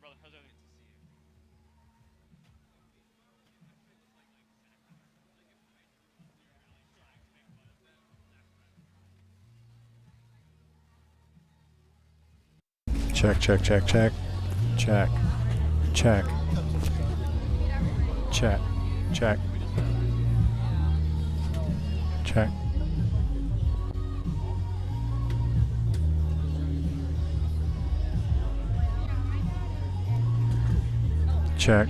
brother? How's everything? Check, check, check, check. Check. Check. Check. Check. Check. Check.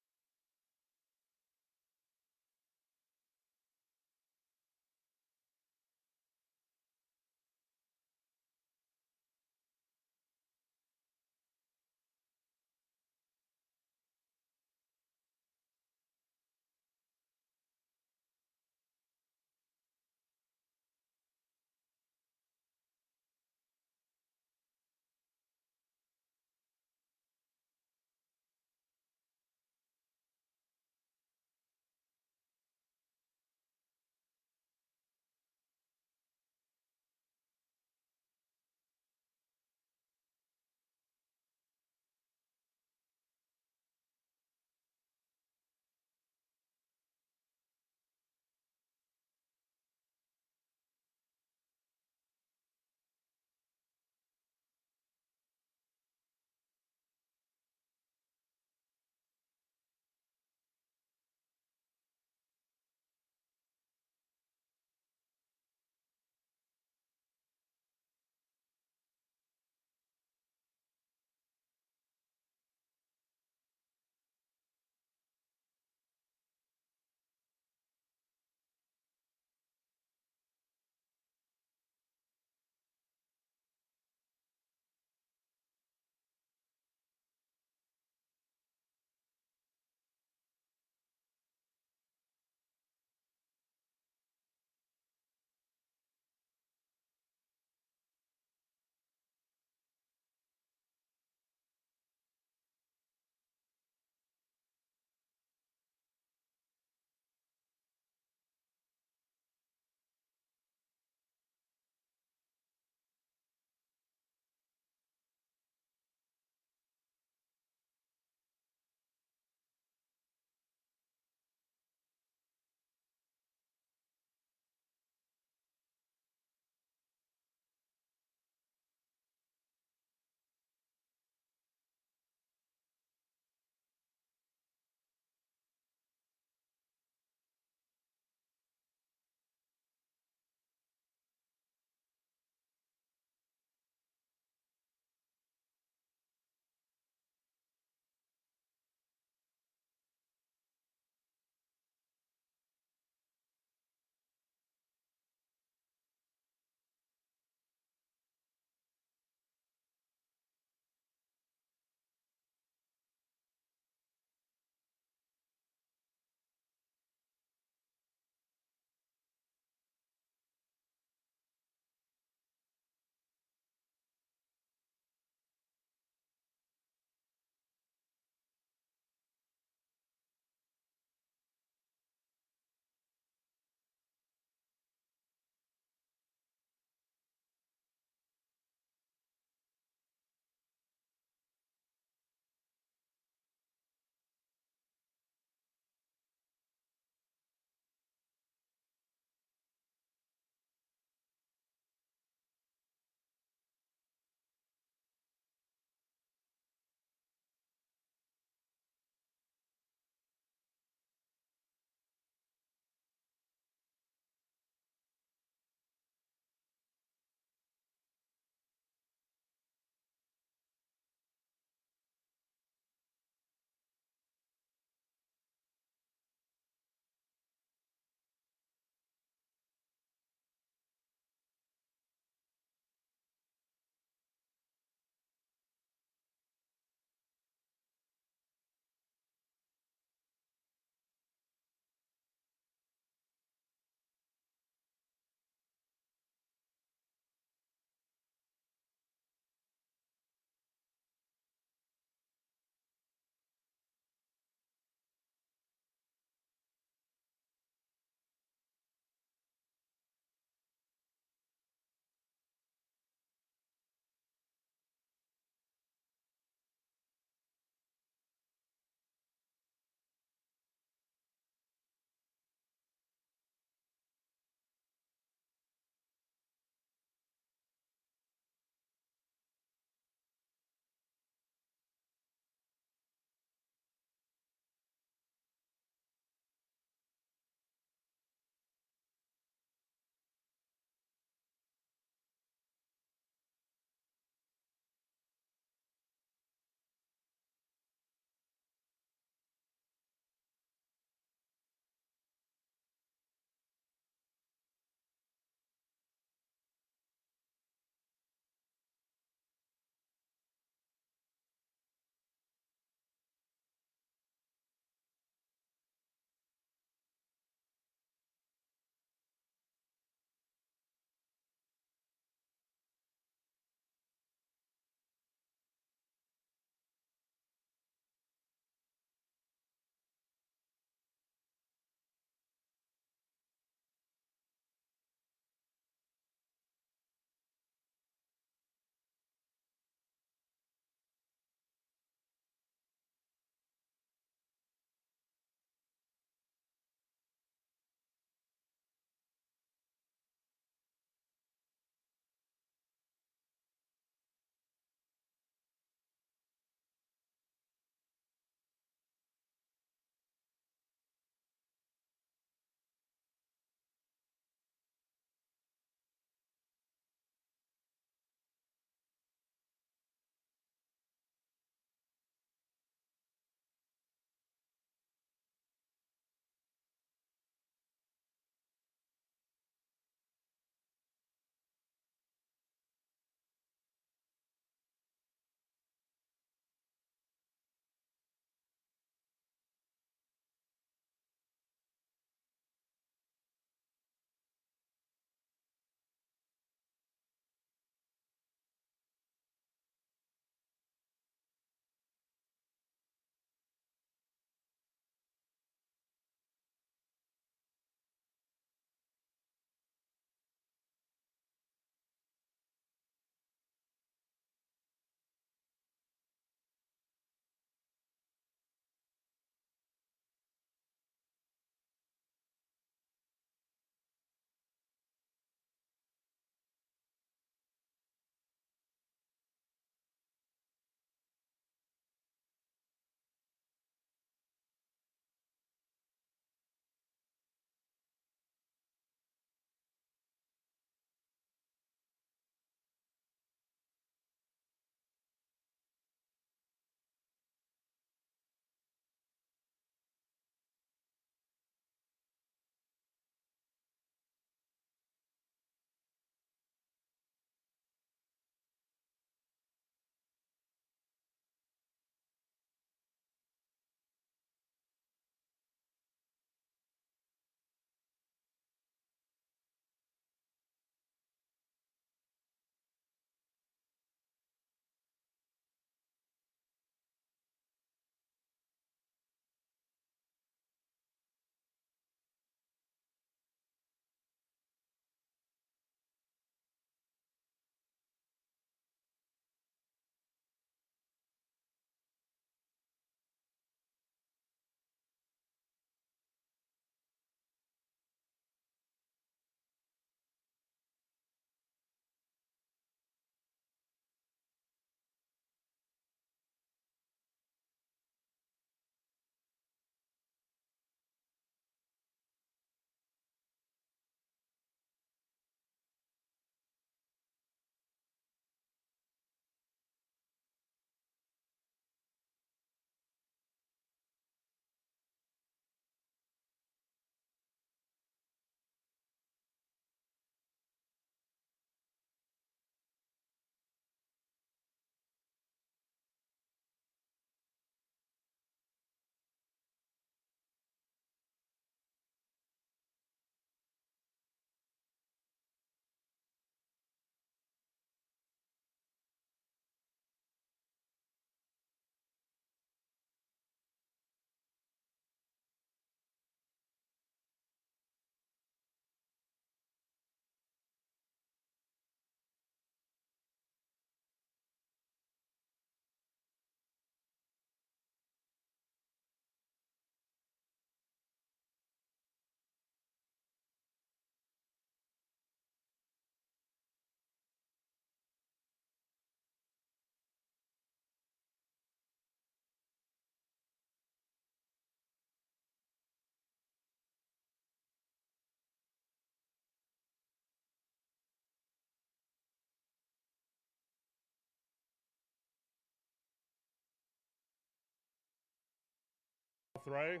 right?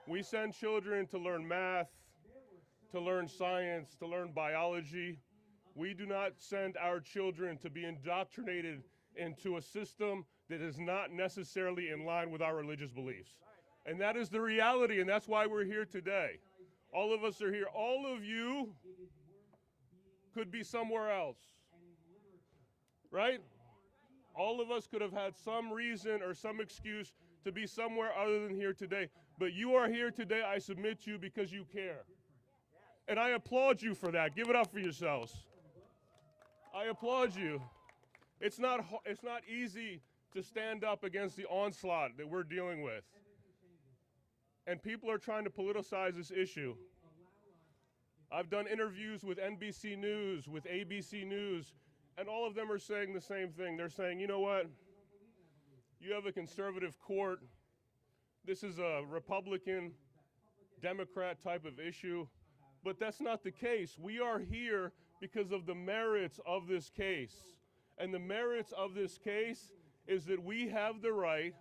We send children to learn math, to learn science, to learn biology. We do not send our children to be indoctrinated into a system that is not necessarily in line with our religious beliefs. And that is the reality, and that's why we're here today. All of us are here. All of you could be somewhere else, right? All of us could have had some reason or some excuse to be somewhere other than here today. But you are here today, I submit to you, because you care. And I applaud you for that. Give it up for yourselves. I applaud you. It's not easy to stand up against the onslaught that we're dealing with. And people are trying to politicize this issue. I've done interviews with NBC News, with ABC News, and all of them are saying the same thing. They're saying, you know what? You have a conservative court. This is a Republican, Democrat type of issue. But that's not the case. We are here because of the merits of this case. And the merits of this case is that we have the right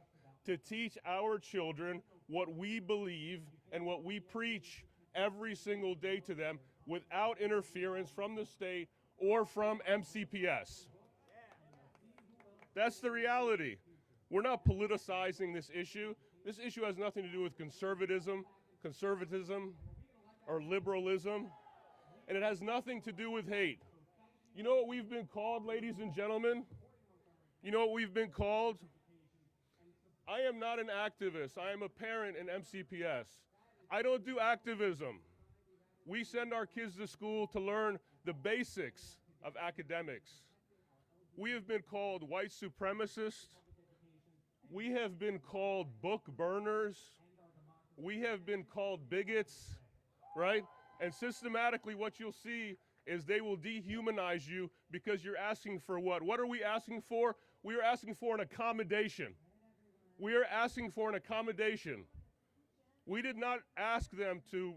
to teach our children what we believe and what we preach every single day to them without interference from the state or from MCPS. That's the reality. We're not politicizing this issue. This issue has nothing to do with conservatism, or liberalism, and it has nothing to do with hate. You know what we've been called, ladies and gentlemen? You know what we've been called? I am not an activist. I am a parent in MCPS. I don't do activism. We send our kids to school to learn the basics of academics. We have been called white supremacists. We have been called book burners. We have been called bigots, right? And systematically what you'll see is they will dehumanize you because you're asking for what? What are we asking for? We are asking for an accommodation. We are asking for an accommodation. We did not ask them to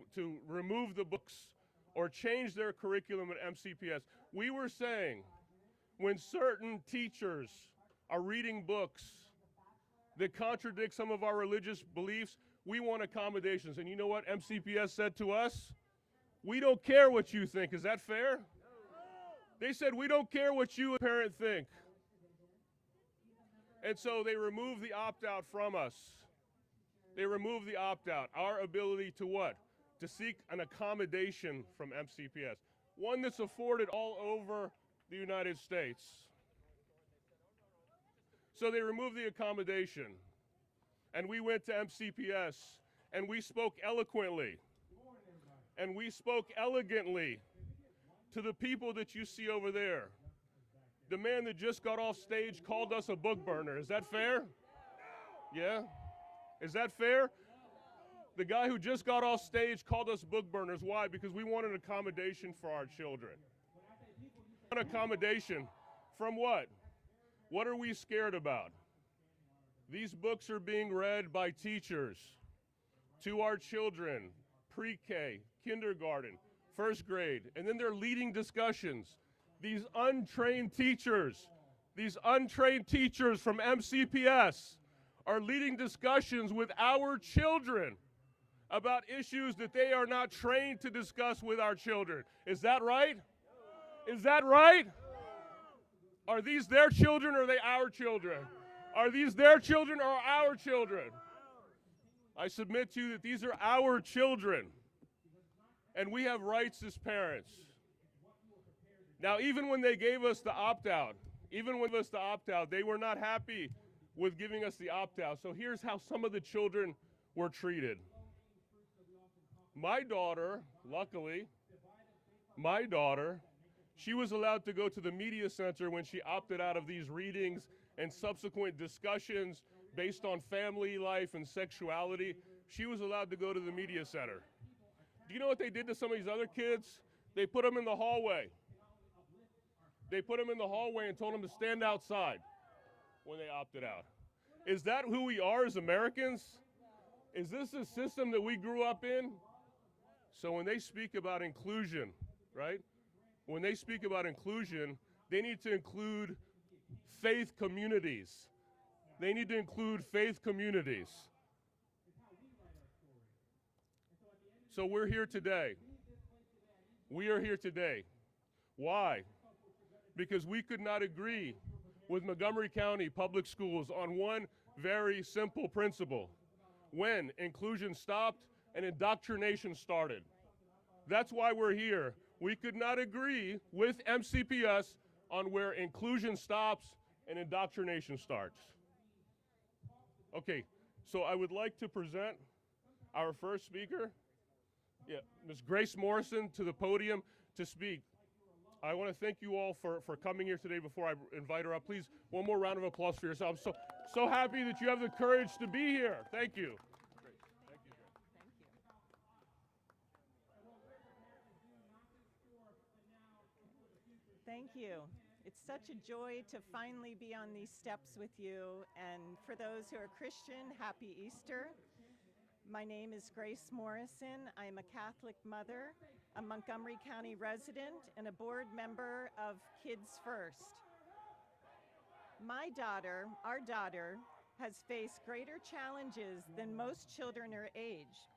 remove the books or change their curriculum at MCPS. We were saying when certain teachers are reading books that contradict some of our religious beliefs, we want accommodations. And you know what MCPS said to us? We don't care what you think. Is that fair? They said, we don't care what you, parent, think. And so they removed the opt-out from us. They removed the opt-out, our ability to what? To seek an accommodation from MCPS, one that's afforded all over the United States. So they removed the accommodation, and we went to MCPS, and we spoke eloquently, and we spoke elegantly to the people that you see over there. The man that just got off stage called us a book burner. Is that fair? Yeah? Is that fair? The guy who just got off stage called us book burners. Why? Because we want an accommodation for our children. An accommodation from what? What are we scared about? These books are being read by teachers to our children, pre-K, kindergarten, first grade, and then they're leading discussions. These untrained teachers from MCPS are leading discussions with our children about issues that they are not trained to discuss with our children. Is that right? Is that right? Are these their children or are they our children? Are these their children or our children? I submit to you that these are our children, and we have rights as parents. Now, even when they gave us the opt-out, they were not happy with giving us the opt-out. So here's how some of the children were treated. My daughter, luckily, she was allowed to go to the media center when she opted out of these readings and subsequent discussions based on family life and sexuality. She was allowed to go to the media center. Do you know what they did to some of these other kids? They put them in the hallway. They put them in the hallway and told them to stand outside when they opted out. Is that who we are as Americans? Is this a system that we grew up in? So when they speak about inclusion, right? When they speak about inclusion, they need to include faith communities. They need to include faith communities. So we're here today. We are here today. Why? Because we could not agree with Montgomery County Public Schools on one very simple principle: when inclusion stopped and indoctrination started. That's why we're here. We could not agree with MCPS on where inclusion stops and indoctrination starts. Okay, so I would like to present our first speaker, Ms. Grace Morrison, to the podium to speak. I want to thank you all for coming here today. Before I invite her up, please, one more round of applause for yourself. I'm so happy that you have the courage to be here. Thank you. Great. Thank you. Thank you. It's such a joy to finally be on these steps with you. And for those who are Christian, happy Easter. My name is Grace Morrison. I am a Catholic mother, a Montgomery County resident, and a board member of Kids First. Our daughter, has faced greater challenges than most children her age.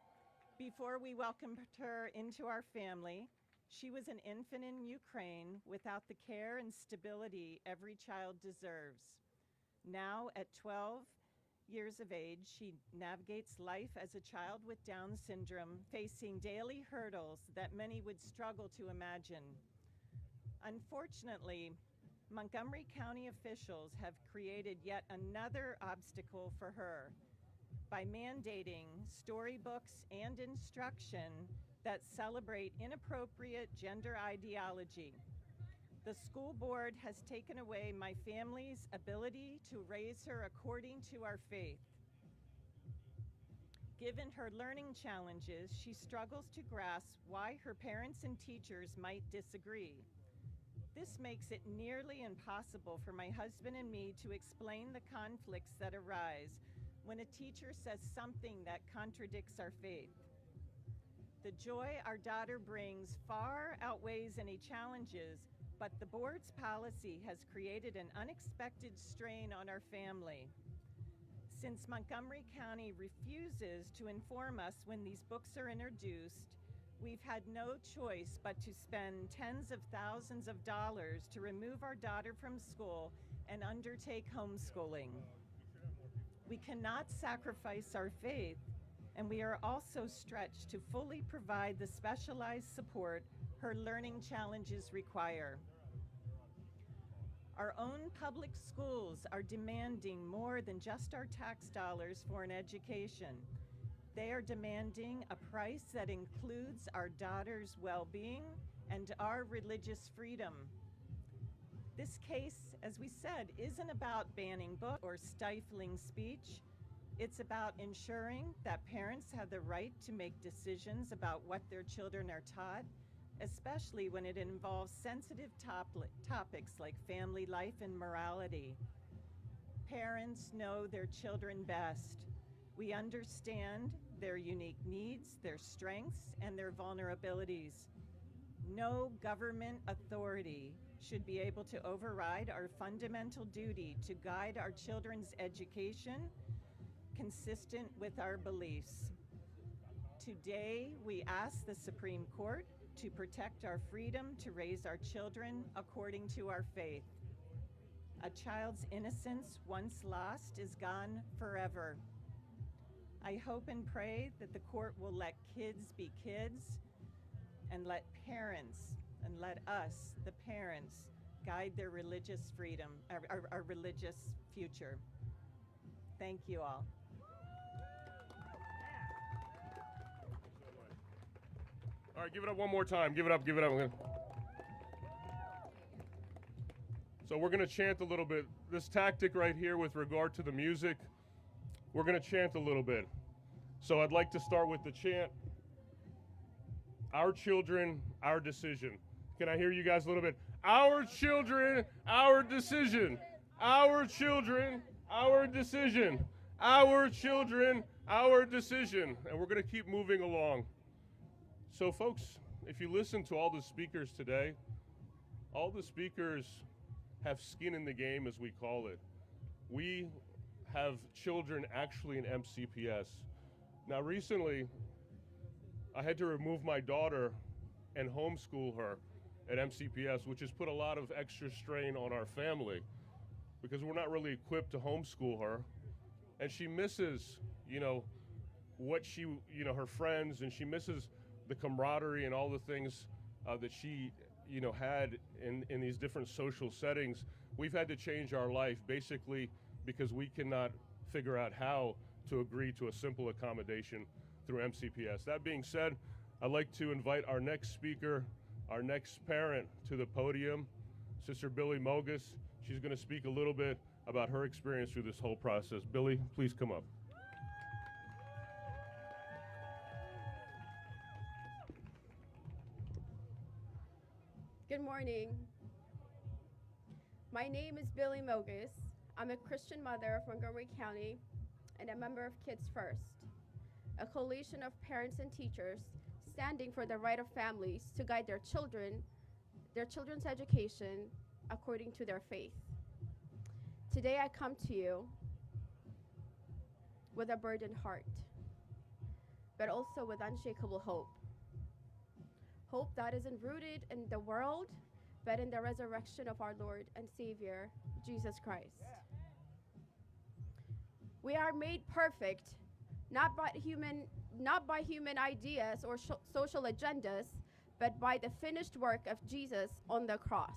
Before we welcomed her into our family, she was an infant in Ukraine without the care and stability every child deserves. Now, at 12 years of age, she navigates life as a child with Down syndrome, facing daily hurdles that many would struggle to imagine. Unfortunately, Montgomery County officials have created yet another obstacle for her by mandating storybooks and instruction that celebrate inappropriate gender ideology. The school board has taken away my family's ability to raise her according to our faith. Given her learning challenges, she struggles to grasp why her parents and teachers might disagree. This makes it nearly impossible for my husband and me to explain the conflicts that arise when a teacher says something that contradicts our faith. The joy our daughter brings far outweighs any challenges, but the board's policy has created an unexpected strain on our family. Since Montgomery County refuses to inform us when these books are introduced, we've had no choice but to spend tens of thousands of dollars to remove our daughter from school and undertake homeschooling. We cannot sacrifice our faith, and we are also stretched to fully provide the specialized support her learning challenges require. Our own public schools are demanding more than just our tax dollars for an education. They are demanding a price that includes our daughter's well-being and our religious freedom. This case, as we said, isn't about banning books or stifling speech. It's about ensuring that parents have the right to make decisions about what their children are taught, especially when it involves sensitive topics like family life and morality. Parents know their children best. We understand their unique needs, their strengths, and their vulnerabilities. No government authority should be able to override our fundamental duty to guide our children's education consistent with our beliefs. Today, we ask the Supreme Court to protect our freedom to raise our children according to our faith. A child's innocence, once lost, is gone forever. I hope and pray that the court will let kids be kids and let parents, and let us, the parents, guide their religious freedom, our religious future. Thank you all. All right, give it up one more time. Give it up, give it up. So we're gonna chant a little bit. This tactic right here with regard to the music, we're gonna chant a little bit. So I'd like to start with the chant, our children, our decision. Can I hear you guys a little bit? Our children, our decision. Our children, our decision. Our children, our decision. And we're gonna keep moving along. So folks, if you listen to all the speakers today, all the speakers have skin in the game, as we call it. We have children actually in MCPS. Now recently, I had to remove my daughter and homeschool her at MCPS, which has put a lot of extra strain on our family because we're not really equipped to homeschool her. And she misses, what she, her friends, and she misses the camaraderie and all the things that she, had in these different social settings. We've had to change our life basically because we cannot figure out how to agree to a simple accommodation through MCPS. That being said, I'd like to invite our next speaker, our next parent to the podium, Sister Billy Mogus. She's going to speak a little bit about her experience through this whole process. Billy, please come up. Good morning. My name is Billy Mogus. I'm a Christian mother of Montgomery County and a member of Kids First, a coalition of parents and teachers standing for the right of families to guide their children's education according to their faith. Today I come to you with a burdened heart, but also with unshakable hope. Hope that isn't rooted in the world, but in the resurrection of our Lord and Savior, Jesus Christ. We are made perfect, not by human ideas or social agendas, but by the finished work of Jesus on the cross.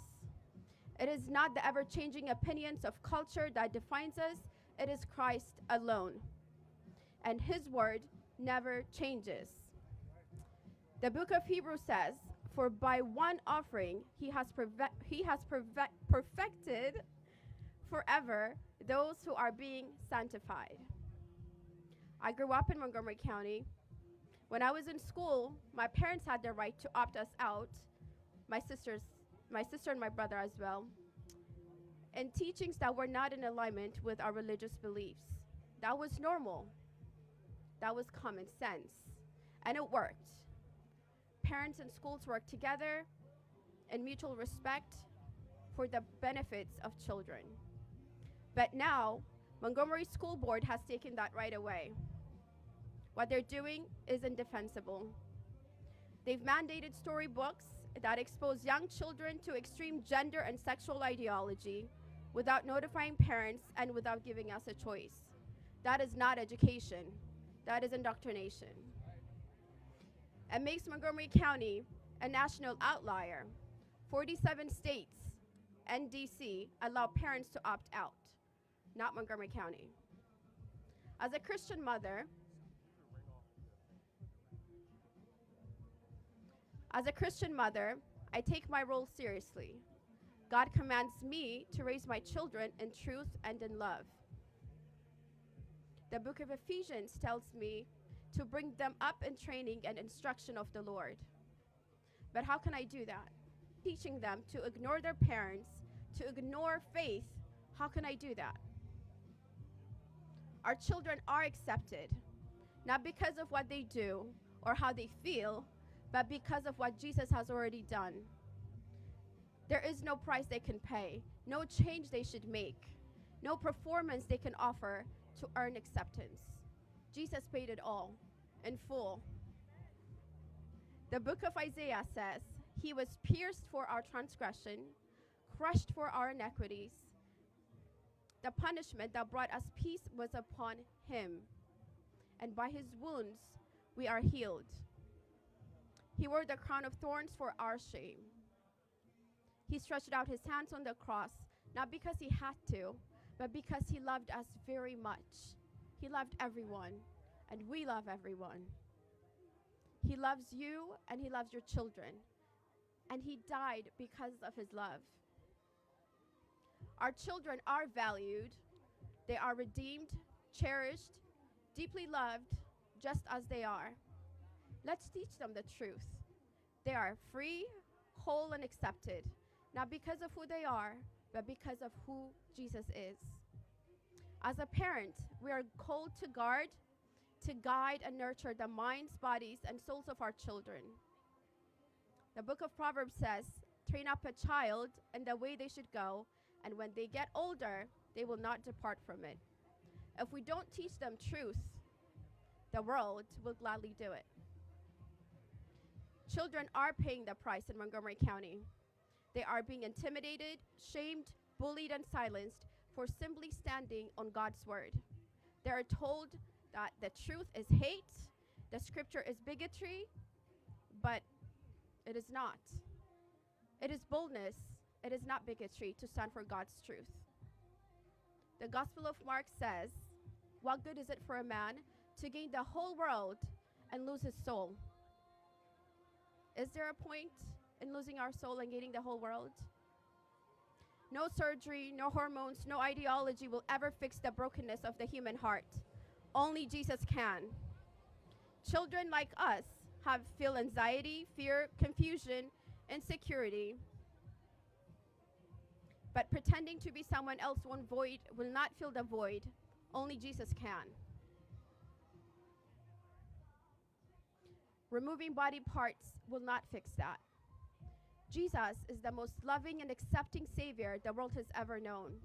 It is not the ever-changing opinions of culture that defines us, it is Christ alone. And his word never changes. The book of Hebrews says, "For by one offering he has perfected forever those who are being sanctified." I grew up in Montgomery County. When I was in school, my parents had the right to opt us out, my sister and my brother as well, and teachings that were not in alignment with our religious beliefs. That was normal. That was common sense. And it worked. Parents and schools worked together in mutual respect for the benefits of children. But now, Montgomery School Board has taken that right away. What they're doing is indefensible. They've mandated storybooks that expose young children to extreme gender and sexual ideology without notifying parents and without giving us a choice. That is not education. That is indoctrination. It makes Montgomery County a national outlier. 47 states and DC allow parents to opt out, not Montgomery County. As a Christian mother, I take my role seriously. God commands me to raise my children in truth and in love. The book of Ephesians tells me to bring them up in training and instruction of the Lord. But how can I do that? Teaching them to ignore their parents, to ignore faith, how can I do that? Our children are accepted, not because of what they do or how they feel, but because of what Jesus has already done. There is no price they can pay, no change they should make, no performance they can offer to earn acceptance. Jesus paid it all in full. The book of Isaiah says, "He was pierced for our transgression, crushed for our iniquities. The punishment that brought us peace was upon him, and by his wounds we are healed. He wore the crown of thorns for our shame. He stretched out his hands on the cross, not because he had to, but because he loved us very much. He loved everyone, and we love everyone. He loves you, and he loves your children, and he died because of his love. Our children are valued. They are redeemed, cherished, deeply loved, just as they are. Let's teach them the truth. They are free, whole, and accepted, not because of who they are, but because of who Jesus is. As a parent, we are called to guard, to guide, and nurture the minds, bodies, and souls of our children. The book of Proverbs says, "Train up a child in the way they should go, and when they get older, they will not depart from it." If we don't teach them truth, the world will gladly do it. Children are paying the price in Montgomery County. They are being intimidated, shamed, bullied, and silenced for simply standing on God's word. They are told that the truth is hate, the scripture is bigotry, but it is not. It is boldness, it is not bigotry to stand for God's truth. The Gospel of Mark says, "What good is it for a man to gain the whole world and lose his soul?" Is there a point in losing our soul and gaining the whole world? No surgery, no hormones, no ideology will ever fix the brokenness of the human heart. Only Jesus can. Children like us feel anxiety, fear, confusion, insecurity. But pretending to be someone else will not fill the void. Only Jesus can. Removing body parts will not fix that. Jesus is the most loving and accepting Savior the world has ever known.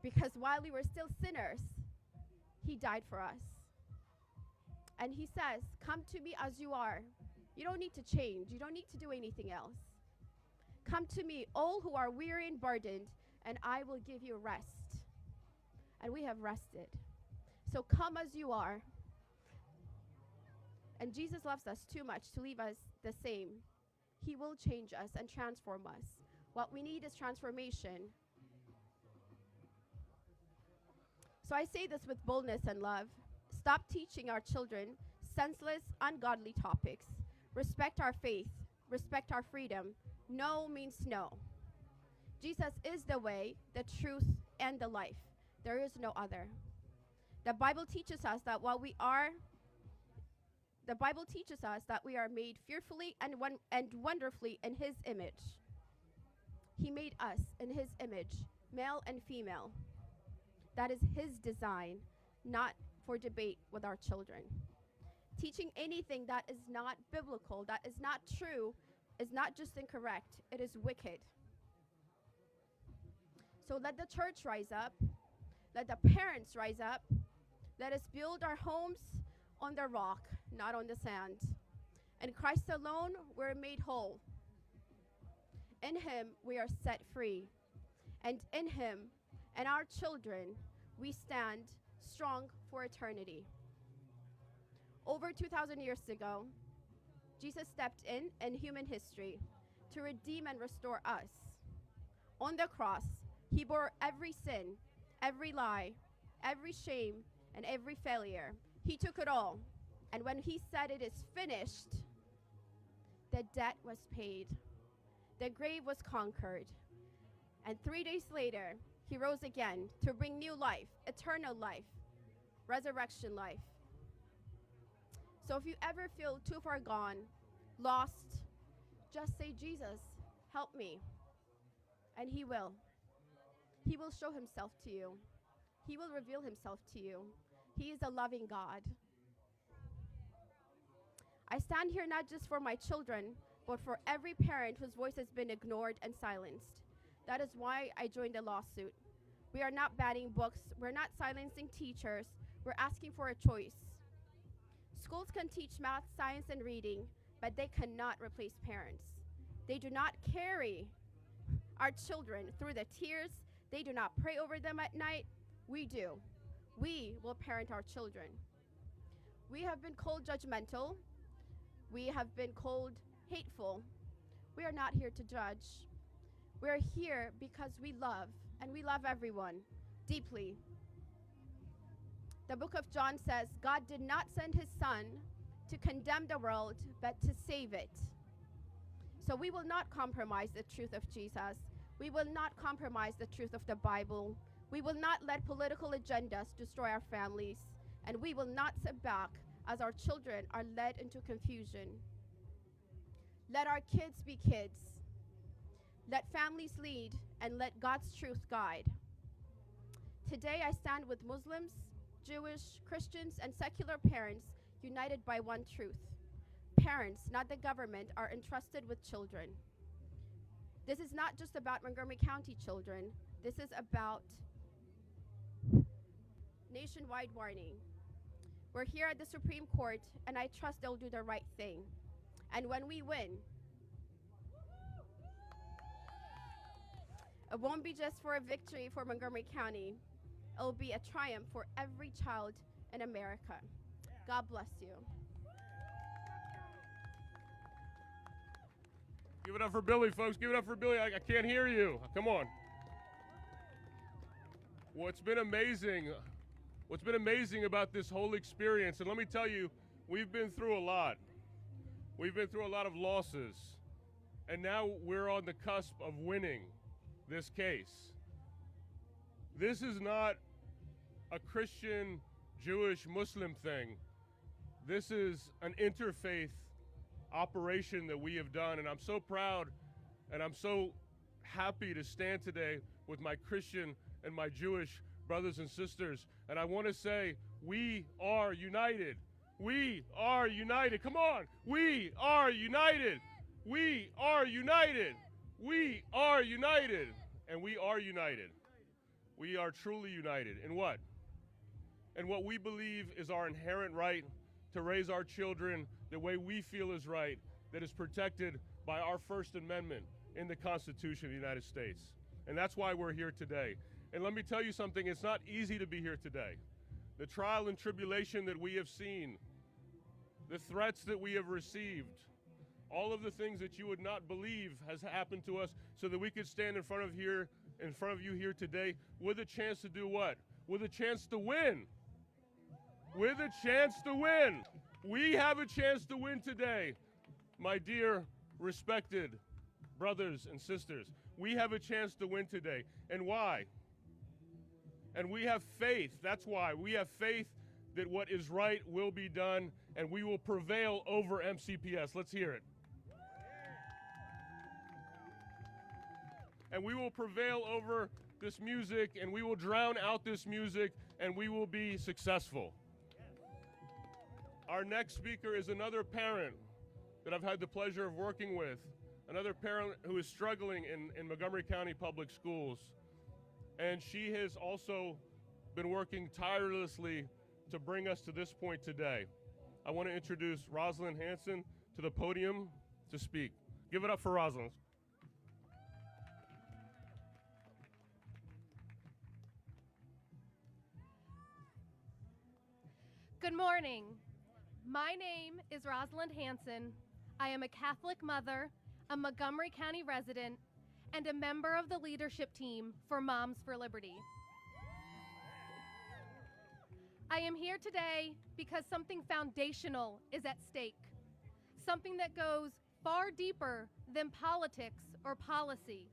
Because while we were still sinners, He died for us. And He says, "Come to me as you are." You don't need to change. You don't need to do anything else. "Come to me, all who are weary and burdened, and I will give you rest." And we have rested. So come as you are. And Jesus loves us too much to leave us the same. He will change us and transform us. What we need is transformation. So I say this with boldness and love. Stop teaching our children senseless, ungodly topics. Respect our faith. Respect our freedom. No means no. Jesus is the way, the truth, and the life. There is no other. The Bible teaches us that we are made fearfully and wonderfully in His image. He made us in His image, male and female. That is His design, not for debate with our children. Teaching anything that is not biblical, that is not true, is not just incorrect, it is wicked. So let the church rise up. Let the parents rise up. Let us build our homes on the rock, not on the sand. In Christ alone, we're made whole. In Him, we are set free. And in Him and our children, we stand strong for eternity. Over 2,000 years ago, Jesus stepped in human history to redeem and restore us. On the cross, He bore every sin, every lie, every shame, and every failure. He took it all. And when He said it is finished, the debt was paid. The grave was conquered. And 3 days later, He rose again to bring new life, eternal life, resurrection life. So if you ever feel too far gone, lost, just say, "Jesus, help me." And He will. He will show Himself to you. He will reveal Himself to you. He is a loving God. I stand here not just for my children, but for every parent whose voice has been ignored and silenced. That is why I joined the lawsuit. We are not banning books. We're not silencing teachers. We're asking for a choice. Schools can teach math, science, and reading, but they cannot replace parents. They do not carry our children through the tears. They do not pray over them at night. We do. We will parent our children. We have been called judgmental. We have been called hateful. We are not here to judge. We are here because we love, and we love everyone deeply. The book of John says, God did not send His Son to condemn the world, but to save it. So we will not compromise the truth of Jesus. We will not compromise the truth of the Bible. We will not let political agendas destroy our families. And we will not sit back as our children are led into confusion. Let our kids be kids. Let families lead, and let God's truth guide. Today I stand with Muslims, Jewish, Christians, and secular parents united by one truth. Parents, not the government, are entrusted with children. This is not just about Montgomery County children. This is about nationwide warning. We're here at the Supreme Court, and I trust they'll do the right thing. And when we win, it won't be just for a victory for Montgomery County. It will be a triumph for every child in America. God bless you. Give it up for Billy, folks. Give it up for Billy. I can't hear you. Come on. What's been amazing about this whole experience, and let me tell you, we've been through a lot. We've been through a lot of losses, and now we're on the cusp of winning this case. This is not a Christian, Jewish, Muslim thing. This is an interfaith operation that we have done, and I'm so proud and I'm so happy to stand today with my Christian and my Jewish brothers and sisters. And I want to say, we are united. We are united. Come on. We are united. We are united. We are united. And we are united. We are truly united. In what? And what we believe is our inherent right to raise our children the way we feel is right, that is protected by our First Amendment in the Constitution of the United States. And that's why we're here today. And let me tell you something, it's not easy to be here today. The trial and tribulation that we have seen, the threats that we have received, all of the things that you would not believe has happened to us so that we could stand in front of you here today with a chance to do what? With a chance to win. With a chance to win. We have a chance to win today. My dear, respected brothers and sisters, we have a chance to win today. And why? And we have faith. That's why. We have faith that what is right will be done, and we will prevail over MCPS. Let's hear it. And we will prevail over this music, and we will drown out this music, and we will be successful. Our next speaker is another parent that I've had the pleasure of working with, another parent who is struggling in Montgomery County Public Schools. And she has also been working tirelessly to bring us to this point today. I want to introduce Rosalyn Hansen to the podium to speak. Give it up for Rosalyn. Good morning. My name is Rosalyn Hansen. I am a Catholic mother, a Montgomery County resident, and a member of the leadership team for Moms for Liberty. I am here today because something foundational is at stake, something that goes far deeper than politics or policy.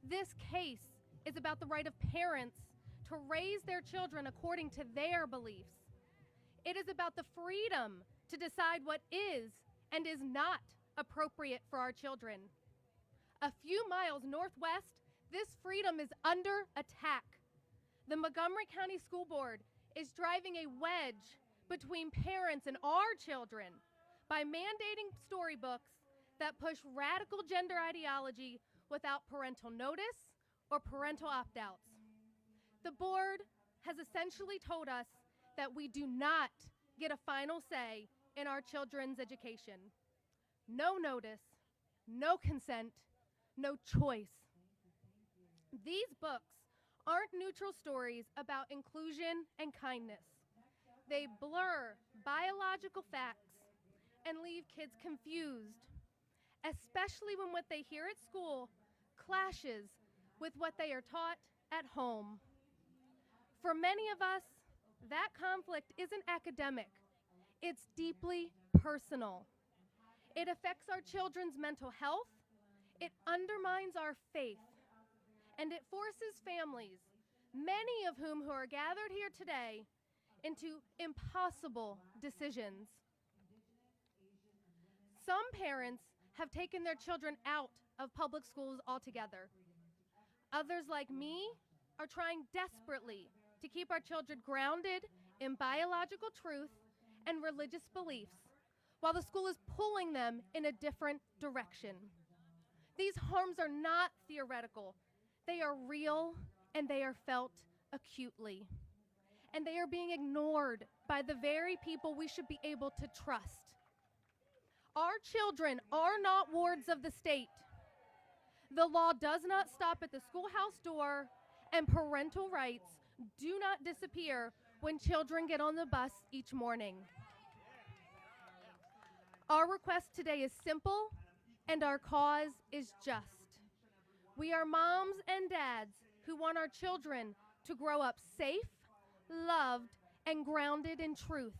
This case is about the right of parents to raise their children according to their beliefs. It is about the freedom to decide what is and is not appropriate for our children. A few miles northwest, this freedom is under attack. The Montgomery County School Board is driving a wedge between parents and our children by mandating storybooks that push radical gender ideology without parental notice or parental opt-outs. The board has essentially told us that we do not get a final say in our children's education. No notice, no consent, no choice. These books aren't neutral stories about inclusion and kindness. They blur biological facts and leave kids confused, especially when what they hear at school clashes with what they are taught at home. For many of us, that conflict isn't academic, it's deeply personal. It affects our children's mental health, it undermines our faith, and it forces families, many of whom who are gathered here today, into impossible decisions. Some parents have taken their children out of public schools altogether. Others, like me, are trying desperately to keep our children grounded in biological truth and religious beliefs, while the school is pulling them in a different direction. These harms are not theoretical. They are real and they are felt acutely. And they are being ignored by the very people we should be able to trust. Our children are not wards of the state. The law does not stop at the schoolhouse door, and parental rights do not disappear when children get on the bus each morning. Our request today is simple, and our cause is just. We are moms and dads who want our children to grow up safe, loved, and grounded in truth.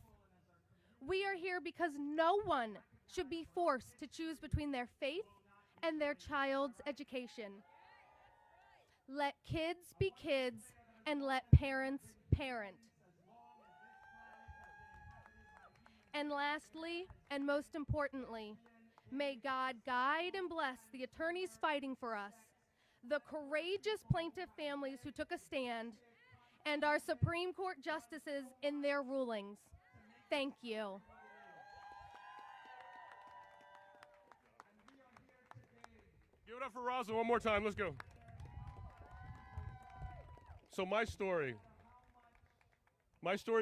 We are here because no one should be forced to choose between their faith and their child's education. Let kids be kids, and let parents parent. And lastly, and most importantly, may God guide and bless the attorneys fighting for us, the courageous plaintiff families who took a stand, and our Supreme Court justices in their rulings. Thank you. Give it up for Rosalyn one more time. Let's go. So my story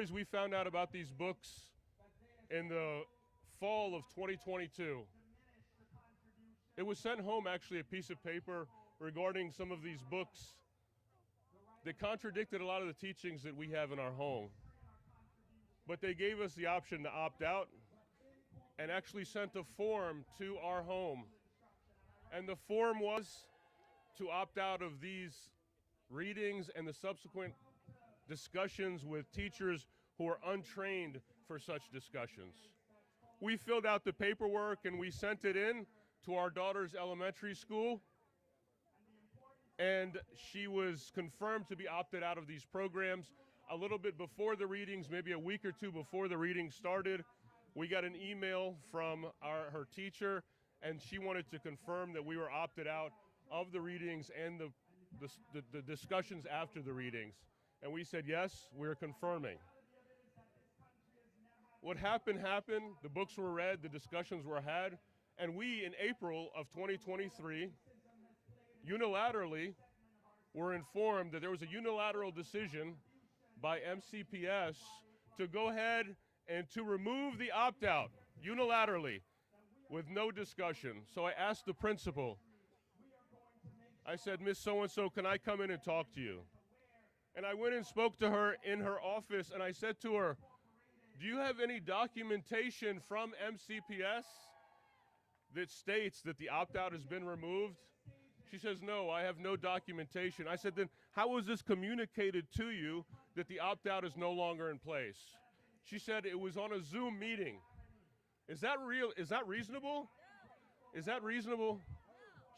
is we found out about these books in the fall of 2022. It was sent home, actually, a piece of paper regarding some of these books that contradicted a lot of the teachings that we have in our home. But they gave us the option to opt out and actually sent a form to our home. And the form was to opt out of these readings and the subsequent discussions with teachers who are untrained for such discussions. We filled out the paperwork and we sent it in to our daughter's elementary school, and she was confirmed to be opted out of these programs. A little bit before the readings, maybe a week or two before the readings started, we got an email from her teacher, and she wanted to confirm that we were opted out of the readings and the discussions after the readings. And we said, yes, we're confirming. What happened, the books were read, the discussions were had, and we, in April of 2023, unilaterally were informed that there was a unilateral decision by MCPS to go ahead and to remove the opt-out unilaterally with no discussion. So I asked the principal, I said, Miss So-and-so, can I come in and talk to you? And I went and spoke to her in her office, and I said to her, do you have any documentation from MCPS that states that the opt-out has been removed? She says, no, I have no documentation. I said, then how was this communicated to you that the opt-out is no longer in place? She said it was on a Zoom meeting. Is that real? Is that reasonable? Is that reasonable?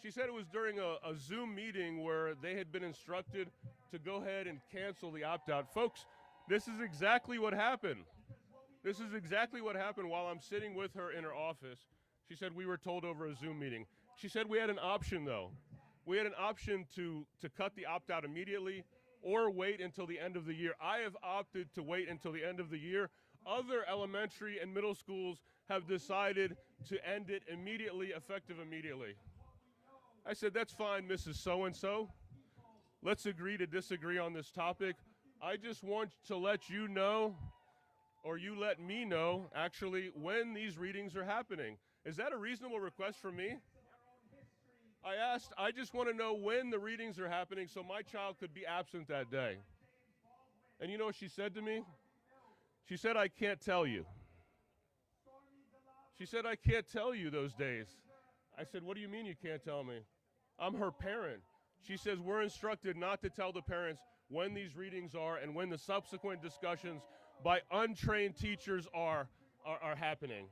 She said it was during a Zoom meeting where they had been instructed to go ahead and cancel the opt-out. Folks, this is exactly what happened. This is exactly what happened while I'm sitting with her in her office. She said we were told over a Zoom meeting. She said we had an option, though. We had an option to cut the opt-out immediately or wait until the end of the year. I have opted to wait until the end of the year. Other elementary and middle schools have decided to end it immediately, effective immediately. I said, that's fine, Mrs. So-and-so. Let's agree to disagree on this topic. I just want to let you know, or you let me know, actually, when these readings are happening. Is that a reasonable request from me? I asked, I just want to know when the readings are happening so my child could be absent that day. And you know what she said to me? She said, I can't tell you. She said, I can't tell you those days. I said, what do you mean you can't tell me? I'm her parent. She says, we're instructed not to tell the parents when these readings are and when the subsequent discussions by untrained teachers are happening.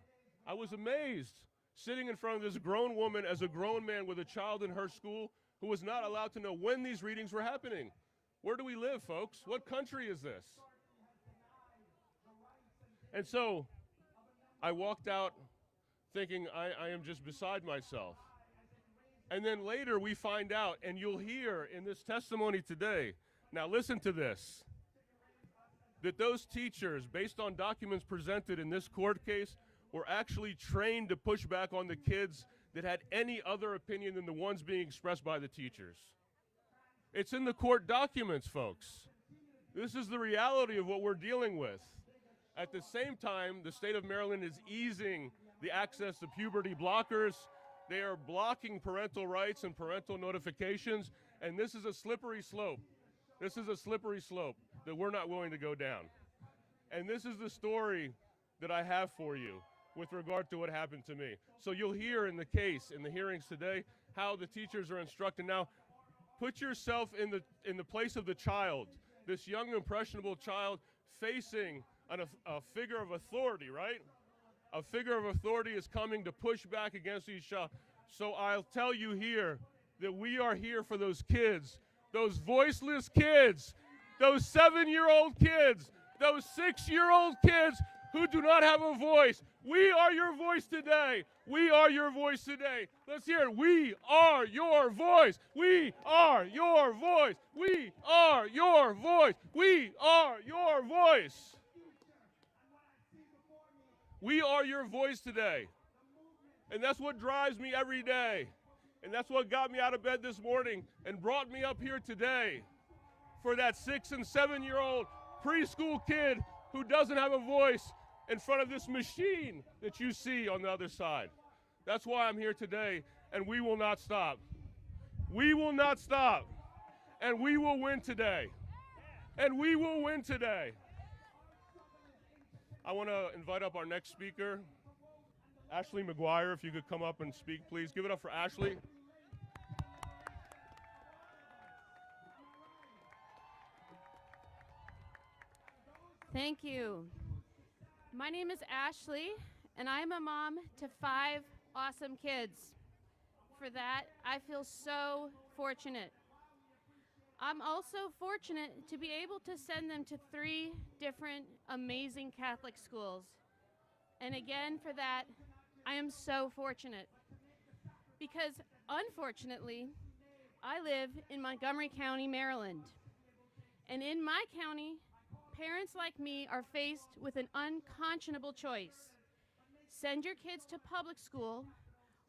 I was amazed, sitting in front of this grown woman as a grown man with a child in her school who was not allowed to know when these readings were happening. Where do we live, folks? What country is this? And so I walked out thinking I am just beside myself. And then later we find out, and you'll hear in this testimony today, now listen to this, that those teachers, based on documents presented in this court case, were actually trained to push back on the kids that had any other opinion than the ones being expressed by the teachers. It's in the court documents, folks. This is the reality of what we're dealing with. At the same time, the state of Maryland is easing the access to puberty blockers. They are blocking parental rights and parental notifications, and this is a slippery slope. This is a slippery slope that we're not willing to go down. And this is the story that I have for you with regard to what happened to me. So you'll hear in the case, in the hearings today, how the teachers are instructed. Now, put yourself in the place of the child, this young, impressionable child facing a figure of authority, right? A figure of authority is coming to push back against each child. So I'll tell you here that we are here for those kids, those voiceless kids, those 7-year-old kids, those 6-year-old kids who do not have a voice. We are your voice today. We are your voice today. Let's hear it. We are your voice. We are your voice. We are your voice. We are your voice. We are your voice today. And that's what drives me every day. And that's what got me out of bed this morning and brought me up here today for that 6- and 7-year-old preschool kid who doesn't have a voice in front of this machine that you see on the other side. That's why I'm here today, and we will not stop. We will not stop, and we will win today. And we will win today. I want to invite up our next speaker, Ashley McGuire. If you could come up and speak, please. Give it up for Ashley. Thank you. My name is Ashley, and I'm a mom to 5 awesome kids. For that, I feel so fortunate. I'm also fortunate to be able to send them to 3 different amazing Catholic schools. And again, for that, I am so fortunate. Because unfortunately, I live in Montgomery County, Maryland. And in my county, parents like me are faced with an unconscionable choice. Send your kids to public school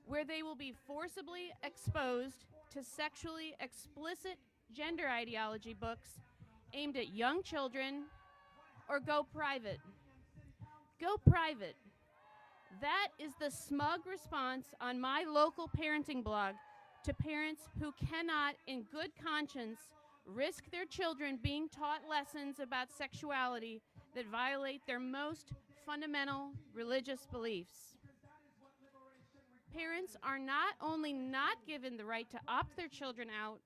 where they will be forcibly exposed to sexually explicit gender ideology books aimed at young children, or go private. Go private. That is the smug response on my local parenting blog to parents who cannot, in good conscience, risk their children being taught lessons about sexuality that violate their most fundamental religious beliefs. Parents are not only not given the right to opt their children out,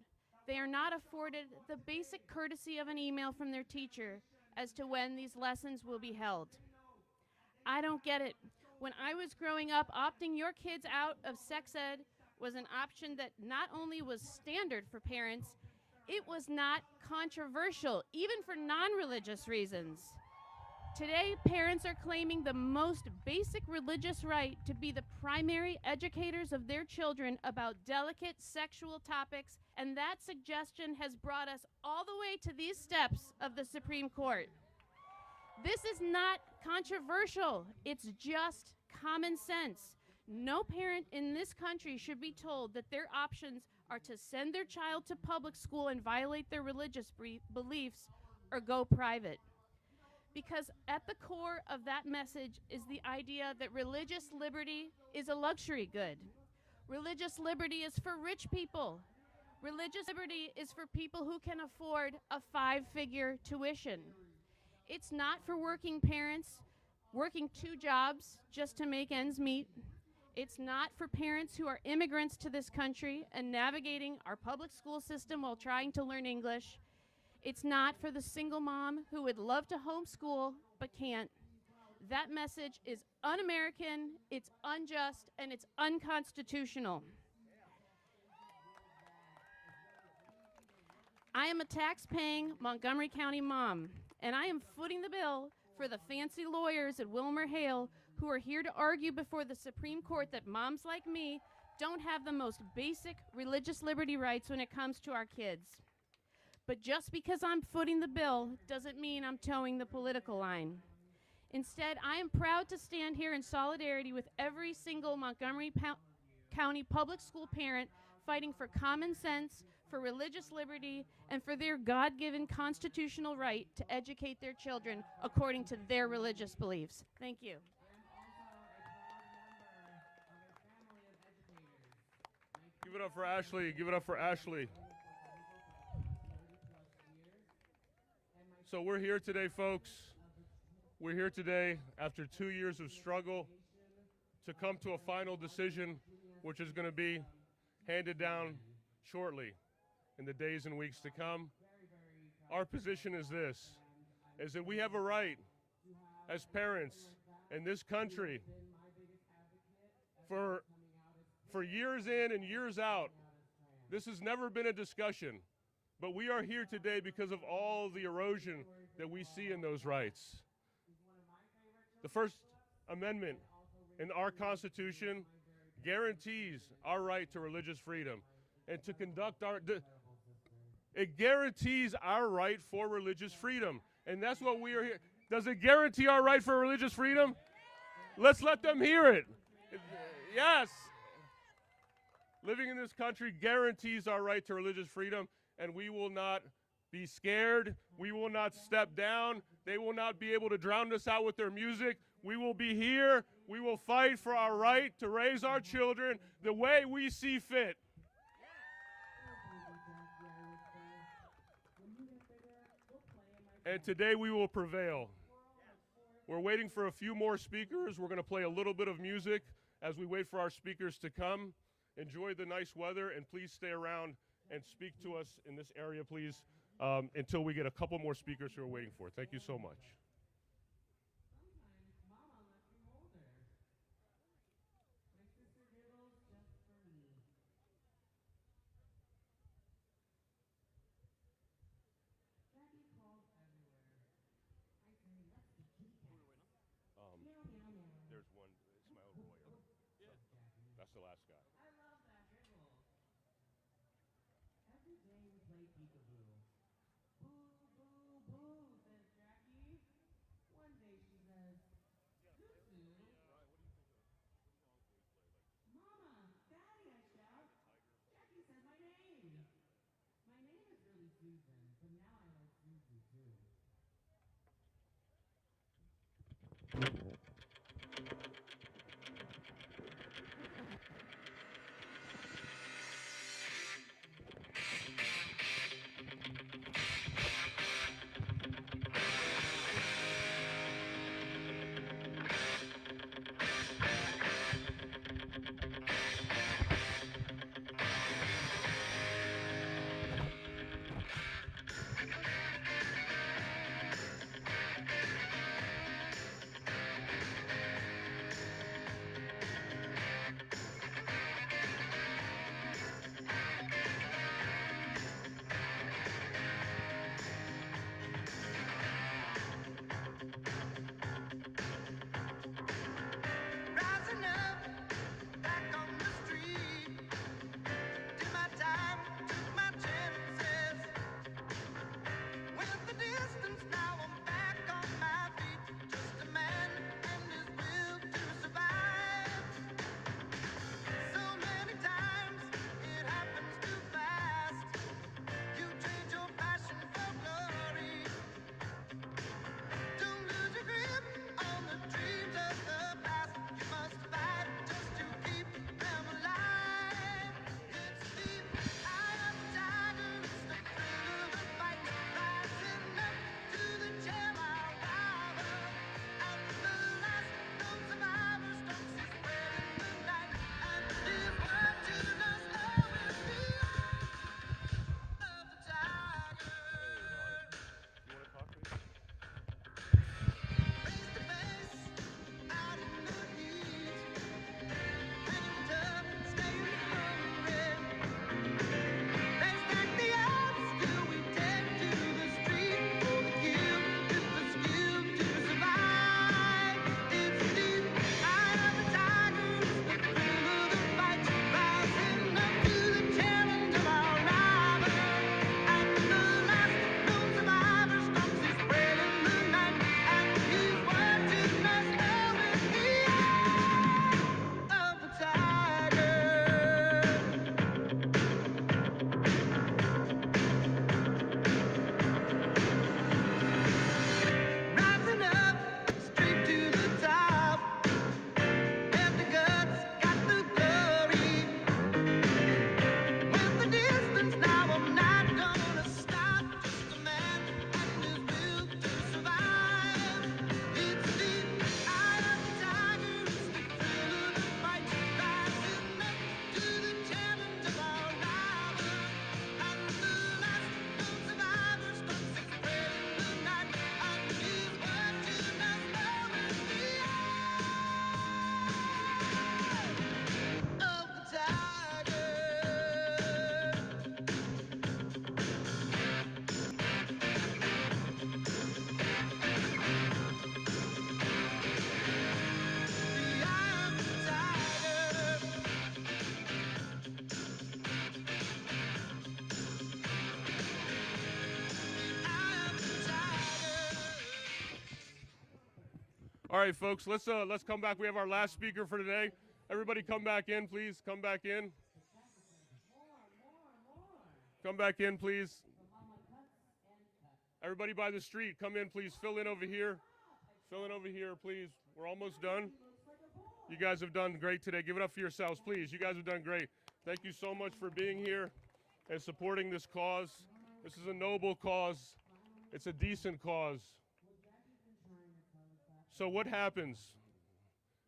they are not afforded the basic courtesy of an email from their teacher as to when these lessons will be held. I don't get it. When I was growing up, opting your kids out of sex ed was an option that not only was standard for parents, it was not controversial, even for non-religious reasons. Today, parents are claiming the most basic religious right to be the primary educators of their children about delicate sexual topics, and that suggestion has brought us all the way to these steps of the Supreme Court. This is not controversial. It's just common sense. No parent in this country should be told that their options are to send their child to public school and violate their religious beliefs or go private. Because at the core of that message is the idea that religious liberty is a luxury good. Religious liberty is for rich people. Religious liberty is for people who can afford a 5-figure tuition. It's not for working parents working 2 jobs just to make ends meet. It's not for parents who are immigrants to this country and navigating our public school system while trying to learn English. It's not for the single mom who would love to homeschool but can't. That message is un-American, it's unjust, and it's unconstitutional. I am a tax-paying Montgomery County mom, and I am footing the bill for the fancy lawyers at WilmerHale who are here to argue before the Supreme Court that moms like me don't have the most basic religious liberty rights when it comes to our kids. But just because I'm footing the bill doesn't mean I'm towing the political line. Instead, I am proud to stand here in solidarity with every single Montgomery County public school parent fighting for common sense, for religious liberty, and for their God-given constitutional right to educate their children according to their religious beliefs. Thank you. Give it up for Ashley. Give it up for Ashley. So we're here today, folks. We're here today after 2 years of struggle to come to a final decision, which is going to be handed down shortly in the days and weeks to come. Our position is this, is that we have a right as parents in this country for years in and years out. This has never been a discussion, but we are here today because of all the erosion that we see in those rights. The First Amendment in our Constitution guarantees our right to religious freedom and to conduct it guarantees our right for religious freedom. And that's what we are here. Does it guarantee our right for religious freedom? Let's let them hear it. Yes. Living in this country guarantees our right to religious freedom, and we will not be scared. We will not step down. They will not be able to drown us out with their music. We will be here. We will fight for our right to raise our children the way we see fit. And today we will prevail. We're waiting for a few more speakers. We're going to play a little bit of music as we wait for our speakers to come. Enjoy the nice weather, and please stay around and speak to us in this area, please, until we get a couple more speakers who are waiting for it. Thank you so much. There's one, Ismail Royer. That's the last guy. I love that dribble. Every day we play peekaboo. Boo, boo, boo, says Jackie. One day she says, Susu. Mama, Daddy, I shout. Jackie says my name. My name is really Susan, but now I like Suzu too. All right, folks, let's come back. We have our last speaker for today. Everybody come back in, please. Come back in. Come back in, please. Everybody by the street, come in, please. Fill in over here. Fill in over here, please. We're almost done. You guys have done great today. Give it up for yourselves, please. You guys have done great. Thank you so much for being here and supporting this cause. This is a noble cause. It's a decent cause. So what happens?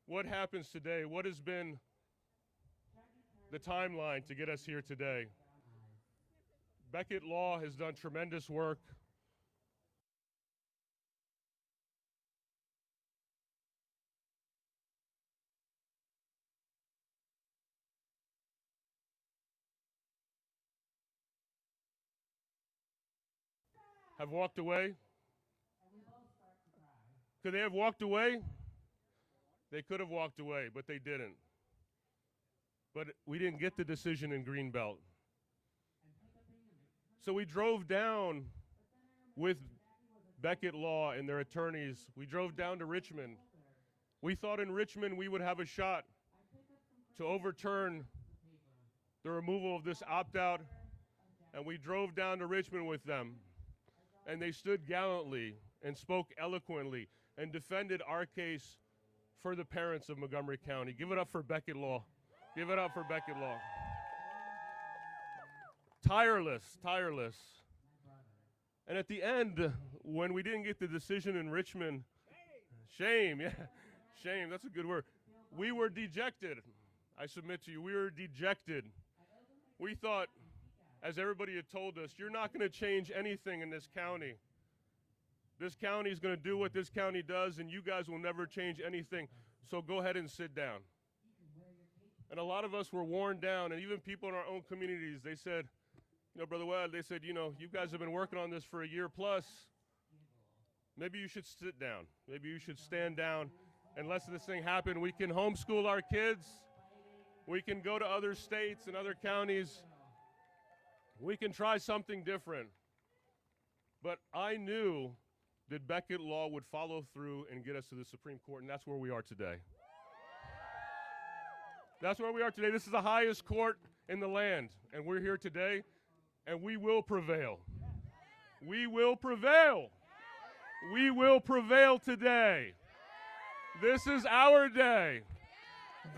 What happens today? What has been the timeline to get us here today? Beckett Law has done tremendous work. Have walked away? Could they have walked away? They could have walked away, but they didn't. But we didn't get the decision in Greenbelt. So we drove down with Beckett Law and their attorneys. We drove down to Richmond. We thought in Richmond we would have a shot to overturn the removal of this opt-out, and we drove down to Richmond with them. And they stood gallantly and spoke eloquently and defended our case for the parents of Montgomery County. Give it up for Beckett Law. Give it up for Beckett Law. Tireless, tireless. And at the end, when we didn't get the decision in Richmond, shame, yeah, shame, that's a good word. We were dejected. I submit to you, we were dejected. We thought, as everybody had told us, you're not going to change anything in this county. This county is going to do what this county does, and you guys will never change anything. So go ahead and sit down. And a lot of us were worn down, and even people in our own communities, they said, you know, Brother Wad, they said, you know, you guys have been working on this for a year plus. Maybe you should sit down. Maybe you should stand down and let this thing happen. We can homeschool our kids. We can go to other states and other counties. We can try something different. But I knew that Beckett Law would follow through and get us to the Supreme Court, and that's where we are today. That's where we are today. This is the highest court in the land, and we're here today, and we will prevail. We will prevail. We will prevail today. This is our day.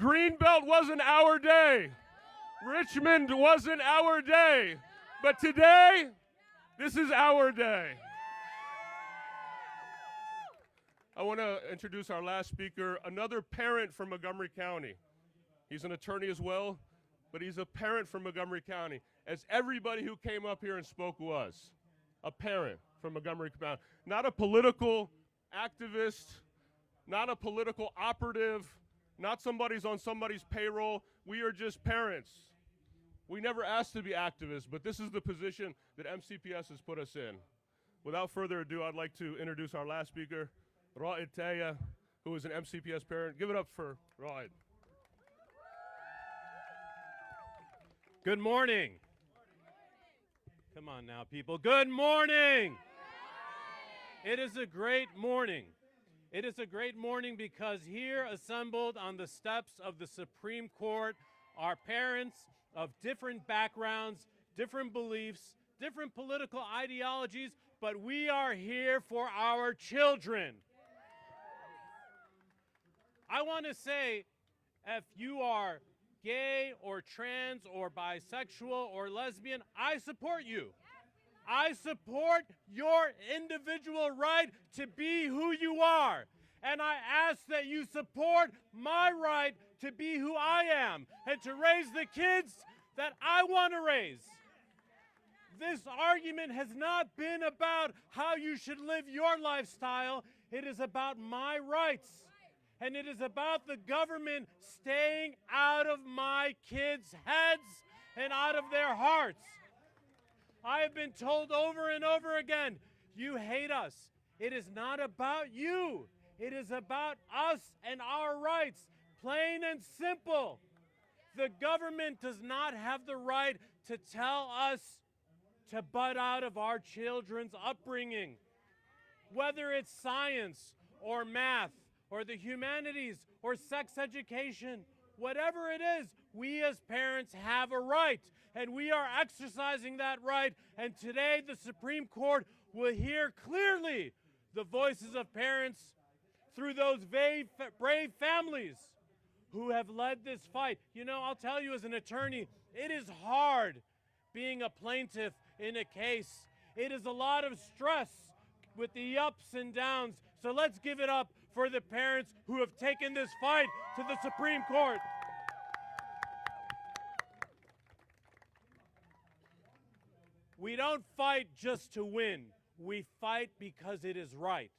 Greenbelt wasn't our day. Richmond wasn't our day. But today, this is our day. I want to introduce our last speaker, another parent from Montgomery County. He's an attorney as well, but he's a parent from Montgomery County, as everybody who came up here and spoke was. A parent from Montgomery County. Not a political activist, not a political operative, not somebody's on somebody's payroll. We are just parents. We never asked to be activists, but this is the position that MCPS has put us in. Without further ado, I'd like to introduce our last speaker, Rallies, who is an MCPS parent. Give it up for Rallies. Good morning. Come on now, people. Good morning. It is a great morning. It is a great morning because here assembled on the steps of the Supreme Court are parents of different backgrounds, different beliefs, different political ideologies, but we are here for our children. I want to say, if you are gay or trans or bisexual or lesbian, I support you. I support your individual right to be who you are. And I ask that you support my right to be who I am and to raise the kids that I want to raise. This argument has not been about how you should live your lifestyle. It is about my rights. And it is about the government staying out of my kids' heads and out of their hearts. I have been told over and over again, you hate us. It is not about you. It is about us and our rights, plain and simple. The government does not have the right to tell us to butt out of our children's upbringing. Whether it's science or math or the humanities or sex education, whatever it is, we as parents have a right, and we are exercising that right. And today the Supreme Court will hear clearly the voices of parents through those brave families who have led this fight. You know, I'll tell you as an attorney, it is hard being a plaintiff in a case. It is a lot of stress with the ups and downs. So let's give it up for the parents who have taken this fight to the Supreme Court. We don't fight just to win. We fight because it is right.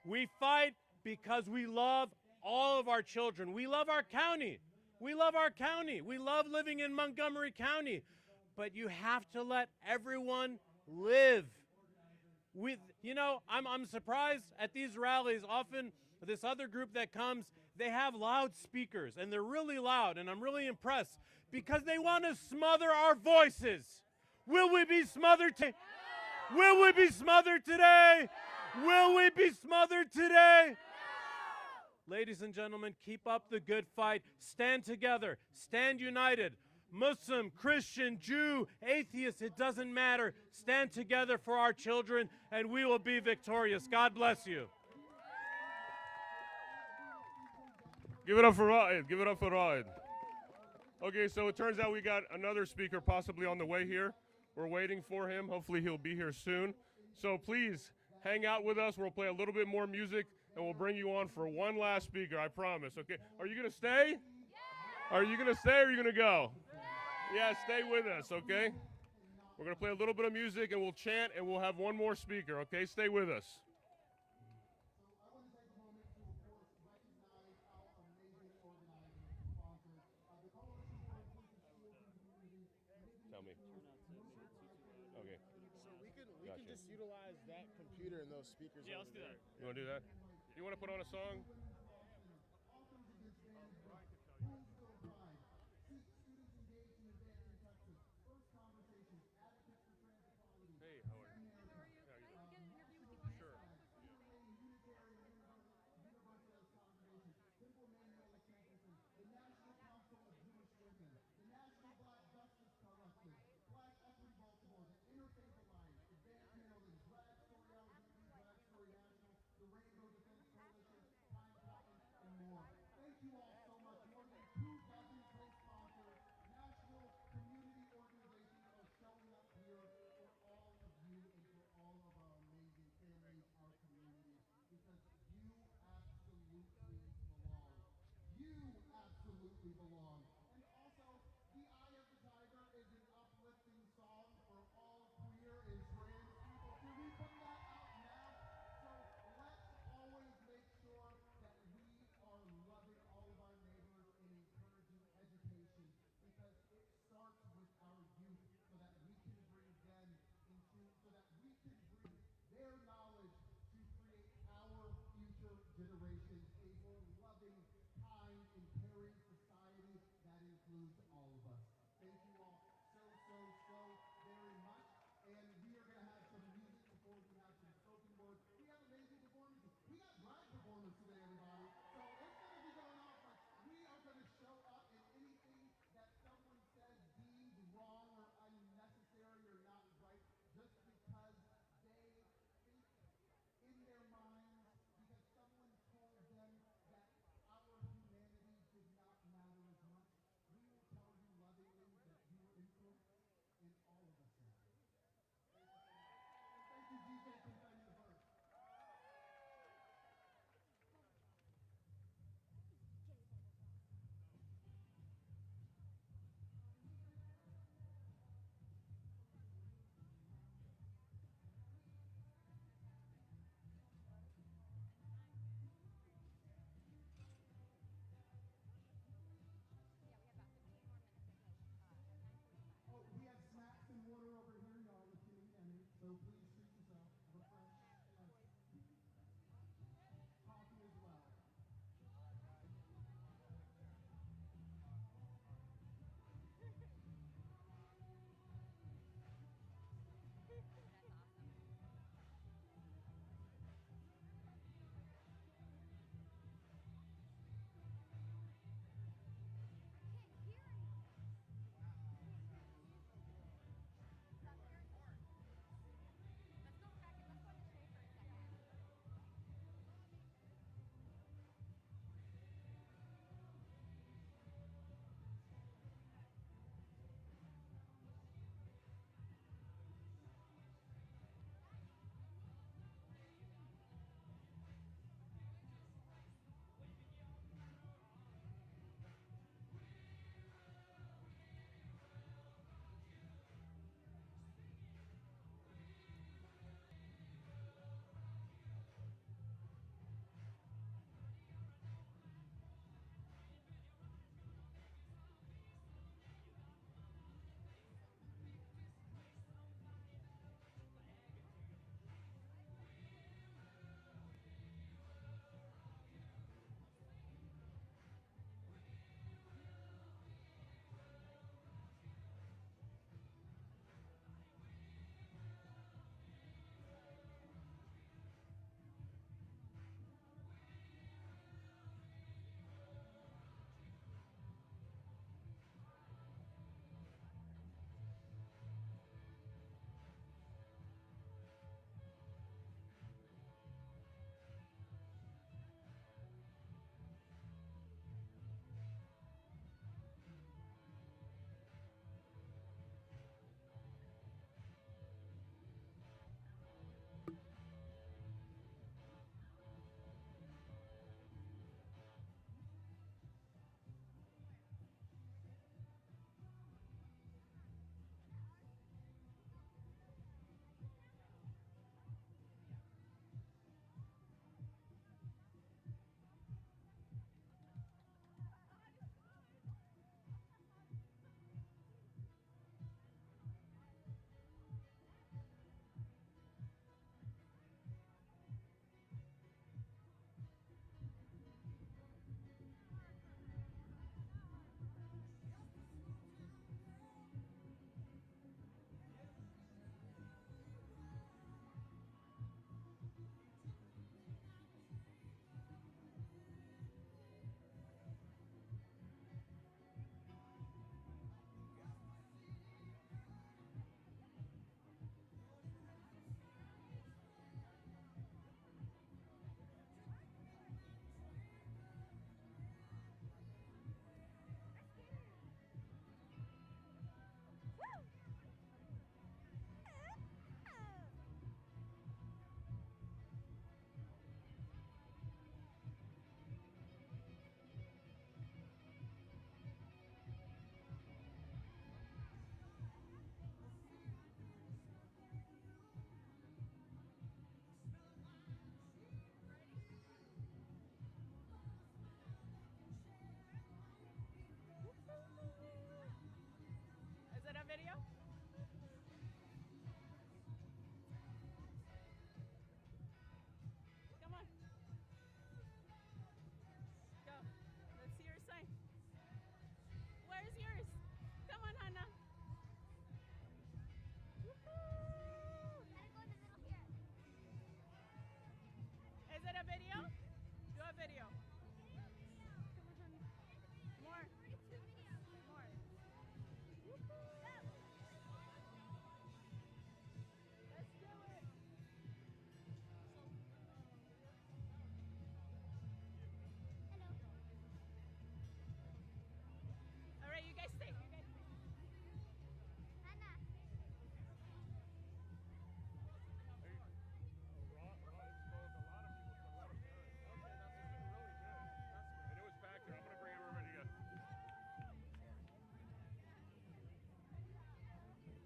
We fight because we love all of our children. We love our county. We love our county. We love living in Montgomery County. But you have to let everyone live. You know, I'm surprised at these rallies. Often this other group that comes, they have loudspeakers, and they're really loud, and I'm really impressed because they want to smother our voices. Will we be smothered today? Will we be smothered today? Will we be smothered today? Ladies and gentlemen, keep up the good fight. Stand together. Stand united. Muslim, Christian, Jew, atheist, it doesn't matter. Stand together for our children, and we will be victorious. God bless you. Give it up for Raed. Give it up for Raed. Okay, so it turns out we got another speaker possibly on the way here. We're waiting for him. Hopefully he'll be here soon. So please hang out with us. We'll play a little bit more music, and we'll bring you on for one last speaker, I promise. Okay, are you going to stay? Yeah. Are you going to stay or are you going to go? Yeah, stay with us, okay? We're going to play a little bit of music, and we'll chant, and we'll have one more speaker, okay? Stay with us. Tell me. Okay. So we can just utilize that computer and those speakers. Yeah, let's do that. You want to do that? You want to put on a song?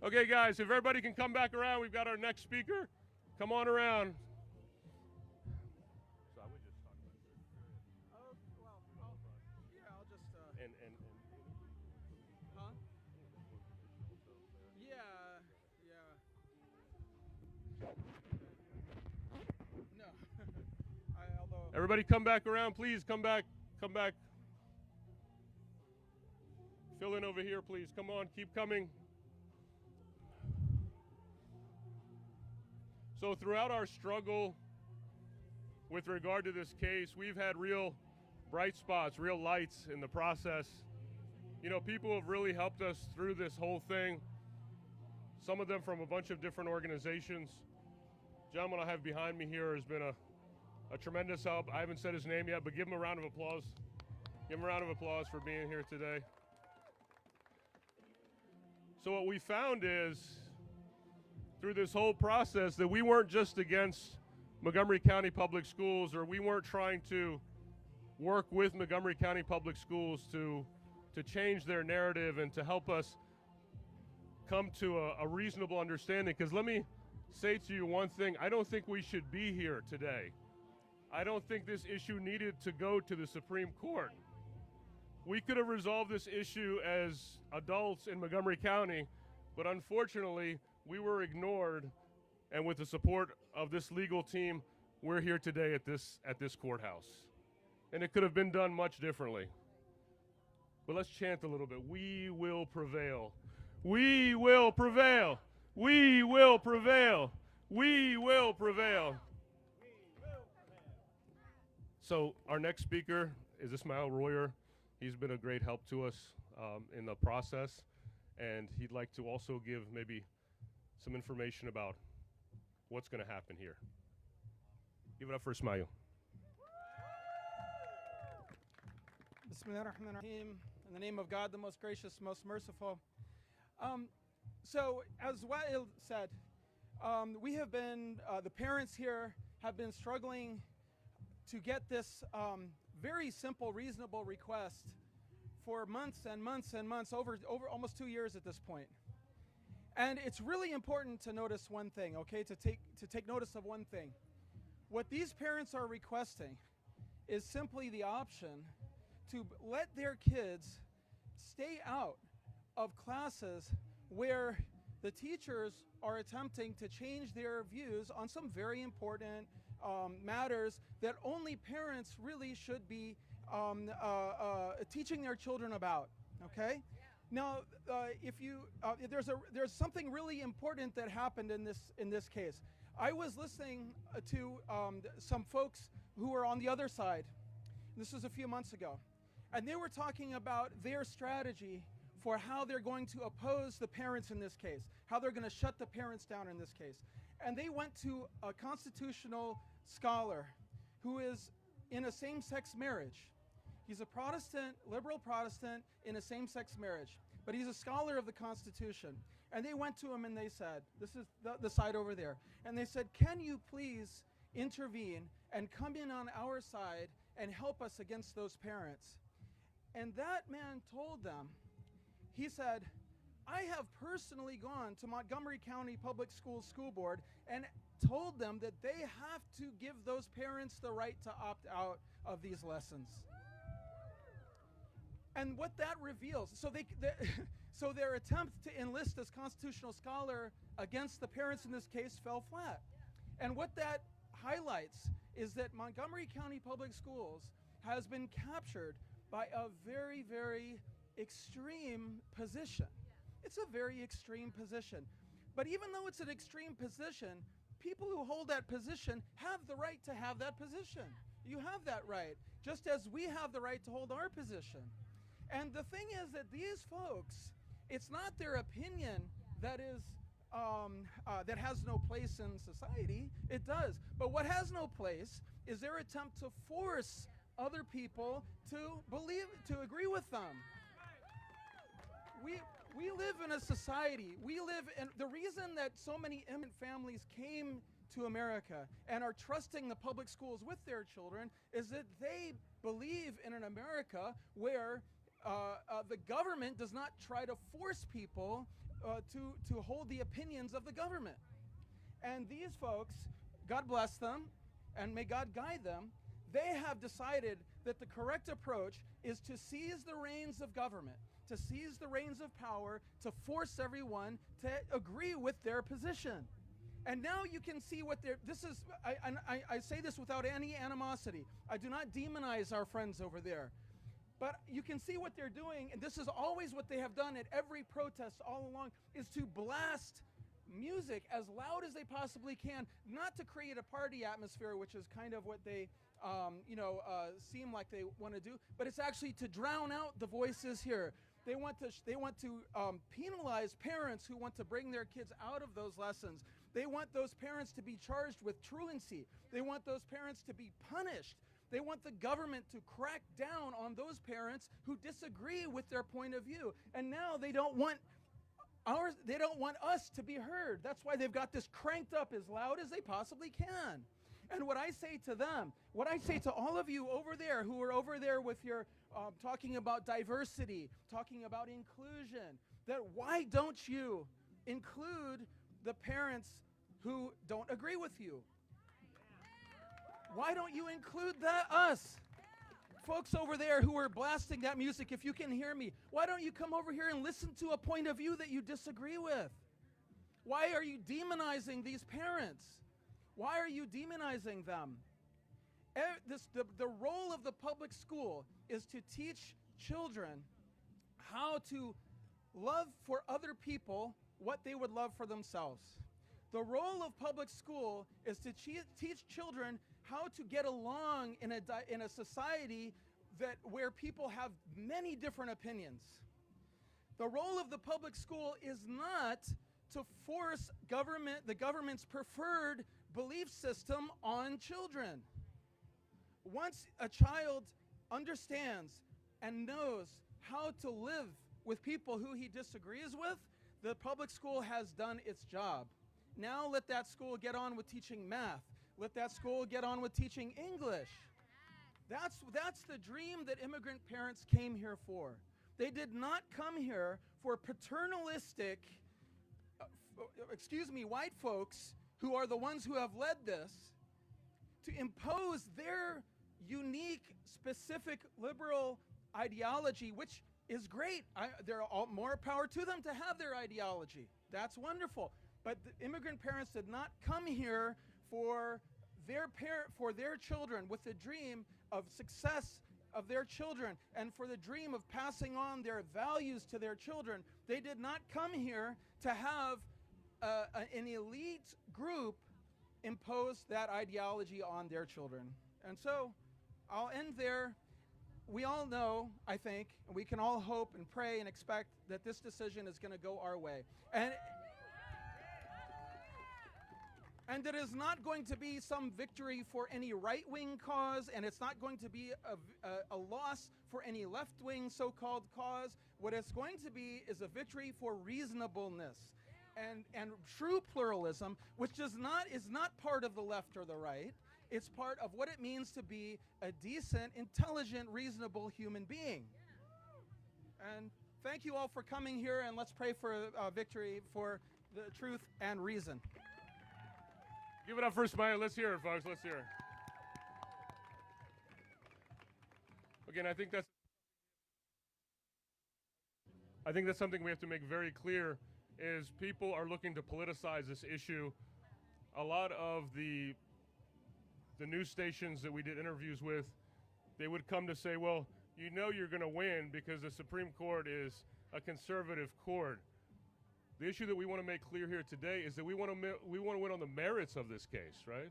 Okay, guys, if everybody can come back around, we've got our next speaker. Come on around. So I would just talk about this. Yeah, I'll just, And huh? Yeah. No. Although. everybody come back around, please. Come back. Fill in over here, please. Come on, keep coming. So throughout our struggle with regard to this case, we've had real bright spots, real lights in the process. You know, people have really helped us through this whole thing. Some of them from a bunch of different organizations. Gentleman I have behind me here has been a tremendous help. I haven't said his name yet, but give him a round of applause. Give him a round of applause for being here today. So what we found is, through this whole process, that we weren't just against Montgomery County Public Schools, or we weren't trying to work with Montgomery County Public Schools to change their narrative and to help us come to a reasonable understanding. Because let me say to you one thing, I don't think we should be here today. I don't think this issue needed to go to the Supreme Court. We could have resolved this issue as adults in Montgomery County, but unfortunately, we were ignored, and with the support of this legal team, we're here today at this courthouse. And it could have been done much differently. But let's chant a little bit. We will prevail. We will prevail. We will prevail. We will prevail. So our next speaker is Ismail Royer. He's been a great help to us in the process, and he'd like to also give maybe some information about what's going to happen here. Give it up for Ismail. Bismillahirrahmanirrahim. In the name of God, the most gracious, most merciful. So, as Wael said, we have been, the parents here have been struggling to get this very simple, reasonable request for months and months and months, over almost 2 years at this point. And it's really important to notice one thing, okay, to take notice of one thing. What these parents are requesting is simply the option to let their kids stay out of classes where the teachers are attempting to change their views on some very important matters that only parents really should be teaching their children about, okay? Now, there's something really important that happened in this case. I was listening to some folks who were on the other side. This was a few months ago, and they were talking about their strategy for how they're going to oppose the parents in this case, how they're going to shut the parents down in this case. And they went to a constitutional scholar who is in a same-sex marriage. He's a Protestant, liberal Protestant in a same-sex marriage, but he's a scholar of the Constitution. And they went to him and they said, this is the side over there, and they said, can you please intervene and come in on our side and help us against those parents? And that man told them, he said, I have personally gone to Montgomery County Public Schools School Board and told them that they have to give those parents the right to opt out of these lessons. And what that reveals, so their attempt to enlist this constitutional scholar against the parents in this case fell flat. And what that highlights is that Montgomery County Public Schools has been captured by a very, very extreme position. It's a very extreme position. But even though it's an extreme position, people who hold that position have the right to have that position. You have that right, just as we have the right to hold our position. And the thing is that these folks, it's not their opinion that is that has no place in society. It does. But what has no place is their attempt to force other people to believe, to agree with them. We live in a society. We live in the reason that so many immigrant families came to America and are trusting the public schools with their children is that they believe in an America where the government does not try to force people to hold the opinions of the government. And these folks, God bless them, and may God guide them, they have decided that the correct approach is to seize the reins of government, to seize the reins of power, to force everyone to agree with their position. And now you can see what they're, I say this without any animosity. I do not demonize our friends over there. But you can see what they're doing, and this is always what they have done at every protest all along, is to blast music as loud as they possibly can, not to create a party atmosphere, which is kind of what they seem like they want to do, but it's actually to drown out the voices here. They want to penalize parents who want to bring their kids out of those lessons. They want those parents to be charged with truancy. They want those parents to be punished. They want the government to crack down on those parents who disagree with their point of view. And now they don't want us to be heard. That's why they've got this cranked up as loud as they possibly can. And what I say to them, what I say to all of you over there who are over there with your talking about diversity, talking about inclusion, that why don't you include the parents who don't agree with you? Why don't you include us? Folks over there who are blasting that music, if you can hear me, why don't you come over here and listen to a point of view that you disagree with? Why are you demonizing these parents? Why are you demonizing them? The role of the public school is to teach children how to love for other people what they would love for themselves. The role of public school is to teach children how to get along in a society where people have many different opinions. The role of the public school is not to force the government's preferred belief system on children. Once a child understands and knows how to live with people who he disagrees with, the public school has done its job. Now let that school get on with teaching math. Let that school get on with teaching English. That's the dream that immigrant parents came here for. They did not come here for paternalistic, white folks who are the ones who have led this, to impose their unique, specific liberal ideology, which is great. There are more power to them to have their ideology. That's wonderful. But the immigrant parents did not come here for their children with the dream of success of their children and for the dream of passing on their values to their children. They did not come here to have an elite group impose that ideology on their children. And so I'll end there. We all know, I think, and we can all hope and pray and expect that this decision is going to go our way. And it is not going to be some victory for any right-wing cause, and it's not going to be a loss for any left-wing so-called cause. What it's going to be is a victory for reasonableness and true pluralism, which is not part of the left or the right. It's part of what it means to be a decent, intelligent, reasonable human being. And thank you all for coming here, and let's pray for victory for the truth and reason. Give it up for Ismail. Let's hear it, folks. Let's hear it. Again, I think that's something we have to make very clear is people are looking to politicize this issue. A lot of the news stations that we did interviews with, they would come to say, well, you know you're going to win because the Supreme Court is a conservative court. The issue that we want to make clear here today is that we want to win on the merits of this case, right?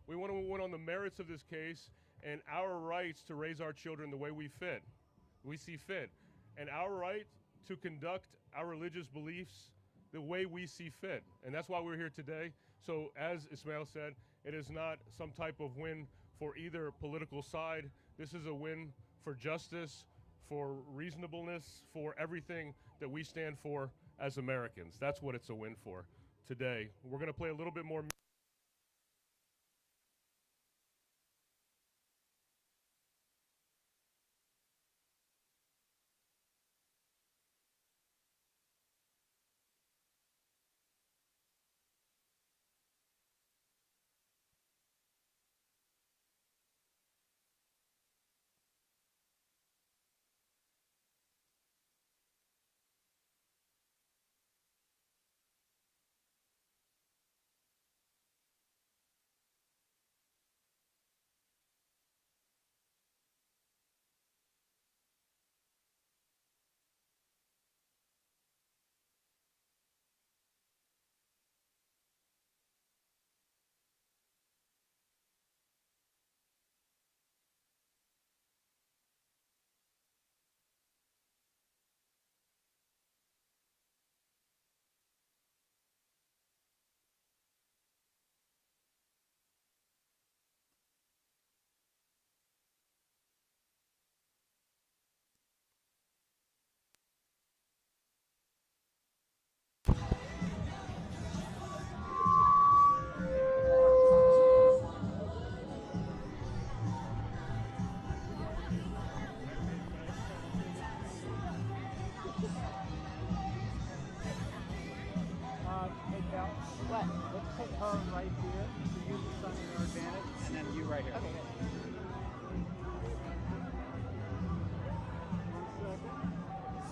We want to win on the merits of this case and our rights to raise our children the way we see fit, and our right to conduct our religious beliefs the way we see fit. And that's why we're here today. So as Ismail said, it is not some type of win for either political side. This is a win for justice, for reasonableness, for everything that we stand for as Americans. That's what it's a win for today. We're going to play a little bit more put her right here. So use the sun to your advantage, and then you right here. Okay, good.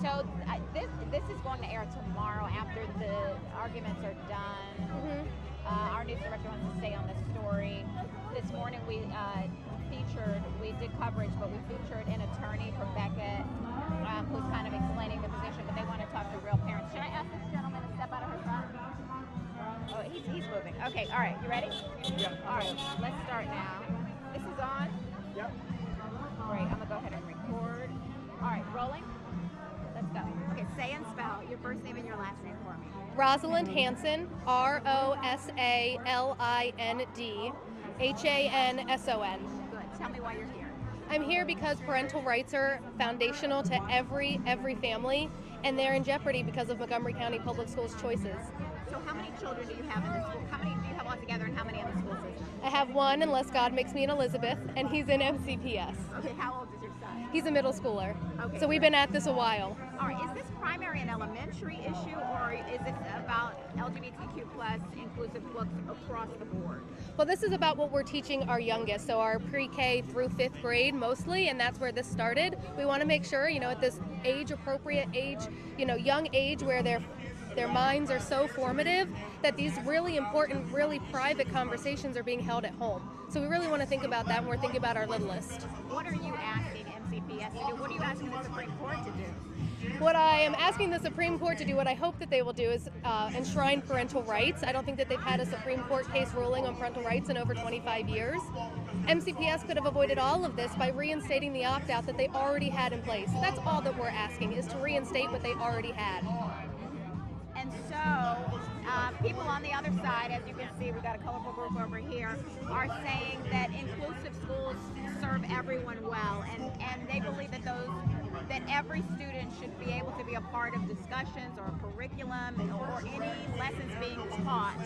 So this is going to air tomorrow after the arguments are done. Our news director wants to stay on the story. This morning we did coverage, but we featured an attorney from Beckett who's kind of explaining the position, but they want to talk to real parents. Should I ask this gentleman to step out of her front? Oh, he's moving. Okay, all right, you ready? Yeah. All right, let's start now. This is on? Yep. Great, I'm gonna go ahead and record. All right, rolling? Let's go. Okay, say and spell your first name and your last name for me. Rosalyn Hansen, ROSALIND Good. Tell me why you're here. I'm here because parental rights are foundational to every family, and they're in jeopardy because of Montgomery County Public Schools choices. So how many children do you have in the school? How many do you have altogether, and how many in the school system? I have one, unless God makes me an Elizabeth, and he's in MCPS. Okay, how old is your son? He's a middle schooler. Okay. So we've been at this a while. All right, is this primary an elementary issue, or is it about LGBTQ+inclusive books across the board? Well, this is about what we're teaching our youngest, so our pre-K through 5th grade mostly, and that's where this started. We want to make sure, at this age-appropriate age, young age where their minds are so formative, that these really important, really private conversations are being held at home. So we really want to think about that when we're thinking about our littlest. What are you asking MCPS to do? What are you asking the Supreme Court to do? What I am asking the Supreme Court to do, what I hope that they will do, is enshrine parental rights. I don't think that they've had a Supreme Court case ruling on parental rights in over 25 years. MCPS could have avoided all of this by reinstating the opt-out that they already had in place. That's all that we're asking, is to reinstate what they already had. And so, people on the other side, as you can see, we've got a colorful group over here, are saying that inclusive schools serve everyone well, and they believe that every student should be able to be a part of discussions or a curriculum or any lessons being taught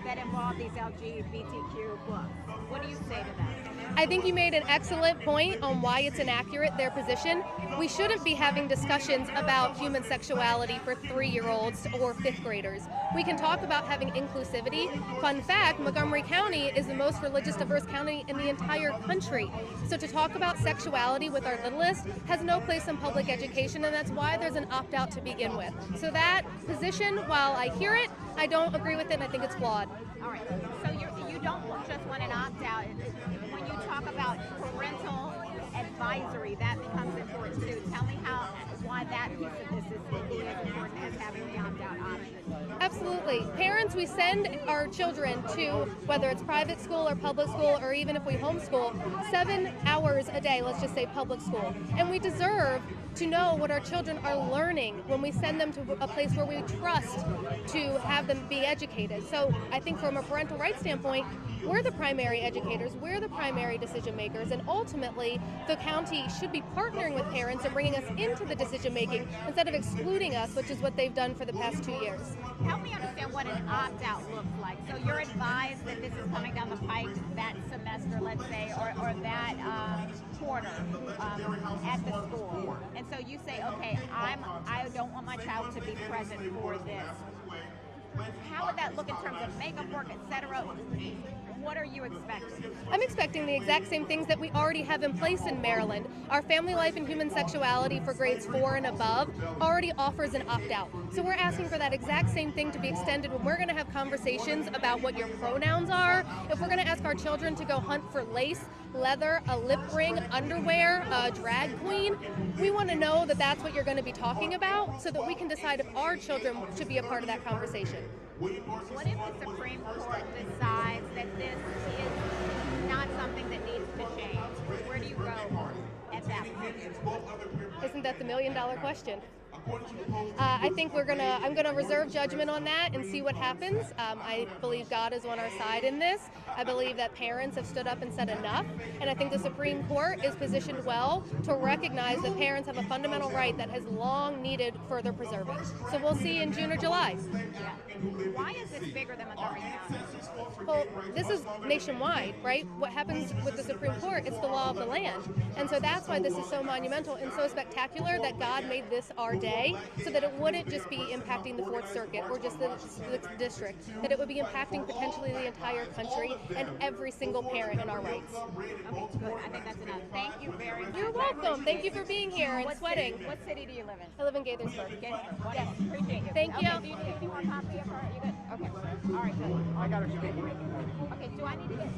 that involve these LGBTQ books. What do you say to that? I think you made an excellent point on why it's inaccurate, their position. We shouldn't be having discussions about human sexuality for 3-year-olds or 5th graders. We can talk about having inclusivity. Fun fact, Montgomery County is the most religious diverse county in the entire country. So to talk about sexuality with our littlest has no place in public education, and that's why there's an opt-out to begin with. So that position, while I hear it, I don't agree with it, and I think it's flawed. All right, so you don't just want an opt-out. When you talk about parental advisory, that becomes important too. Tell me why that piece of this is equally as important as having the opt-out option. Absolutely. Parents, we send our children to, whether it's private school or public school, or even if we homeschool, 7 hours a day, let's just say public school. And we deserve to know what our children are learning when we send them to a place where we trust to have them be educated. So I think from a parental rights standpoint, we're the primary educators, we're the primary decision makers, and ultimately the county should be partnering with parents and bringing us into the decision making instead of excluding us, which is what they've done for the past 2 years. Help me understand what an opt-out looks like. So you're advised that this is coming down the pike that semester, let's say, or that quarter at the school. And so you say, okay, I don't want my child to be present for this. How would that look in terms of makeup work, etc.? What are you expecting? I'm expecting the exact same things that we already have in place in Maryland. Our Family Life and Human Sexuality for grades 4 and above already offers an opt-out. So we're asking for that exact same thing to be extended when we're going to have conversations about what your pronouns are. If we're going to ask our children to go hunt for lace, leather, a lip ring, underwear, a drag queen, we want to know that that's what you're going to be talking about so that we can decide if our children should be a part of that conversation. What if the Supreme Court decides that this is not something that needs to change? Where do you go at that point? Isn't that the million-dollar question? I think I'm gonna reserve judgment on that and see what happens. I believe God is on our side in this. I believe that parents have stood up and said enough, and I think the Supreme Court is positioned well to recognize that parents have a fundamental right that has long needed further preserving. So we'll see in June or July. Yeah. Why is this bigger than Montgomery County? Well, this is nationwide, right? What happens with the Supreme Court, it's the law of the land. And so that's why this is so monumental and so spectacular that God made this our day. today, so that it wouldn't just be impacting the Fourth Circuit or just the district, that it would be impacting potentially the entire country and every single parent in our rights. Okay, good. I think that's enough. Thank you very much. You're welcome. Thank you for being here and sweating. What city do you live in? I live in Gaithersburg. Yes. Appreciate you. Thank you. Okay, do you need any more coffee of her? You good? Okay. All right, good. I got her speaking. Okay, do I need to get...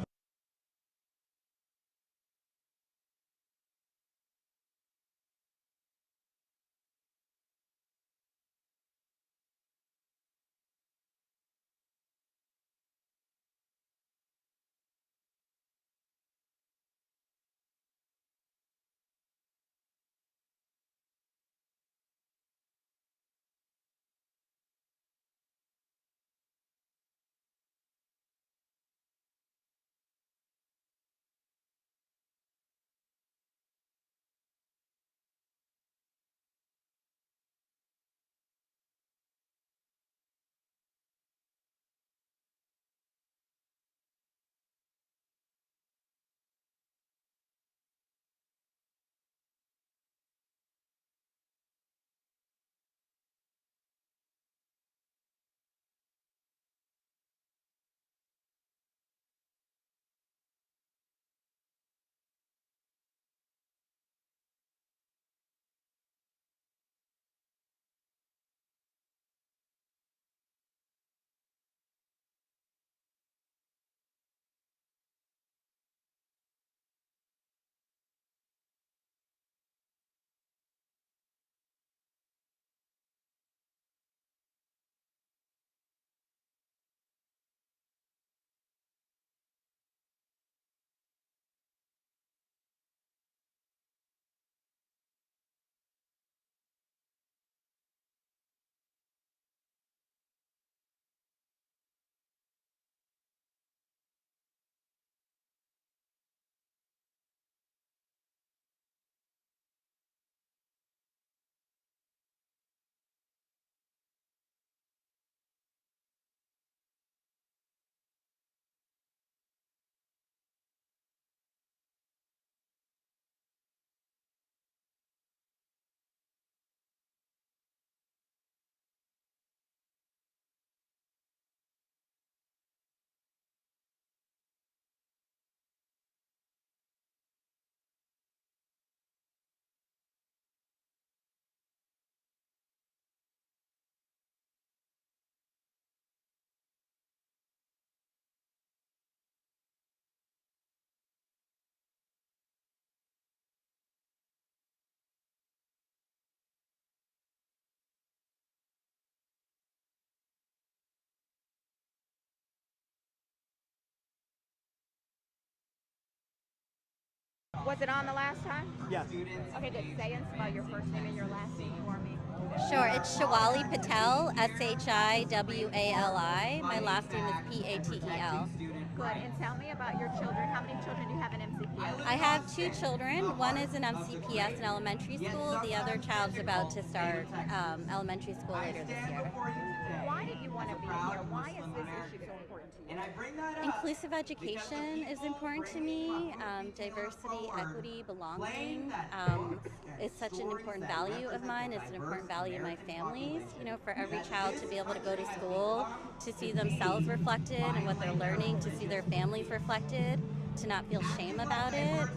Was it on the last time? Yes. Okay, good. Say and spell your first name and your last name for me. Sure, it's Shawali Patel, Shiwali. My last name is Patel. Good. And tell me about your children. How many children do you have in MCPS? I have 2 children. One is in MCPS in elementary school. The other child's about to start elementary school later this year. Why did you want to be here? Why is this issue so important to you? Inclusive education is important to me. Diversity, equity, belonging is such an important value of mine. It's an important value of my family's. You know, for every child to be able to go to school, to see themselves reflected and what they're learning, to see their families reflected, to not feel shame about it.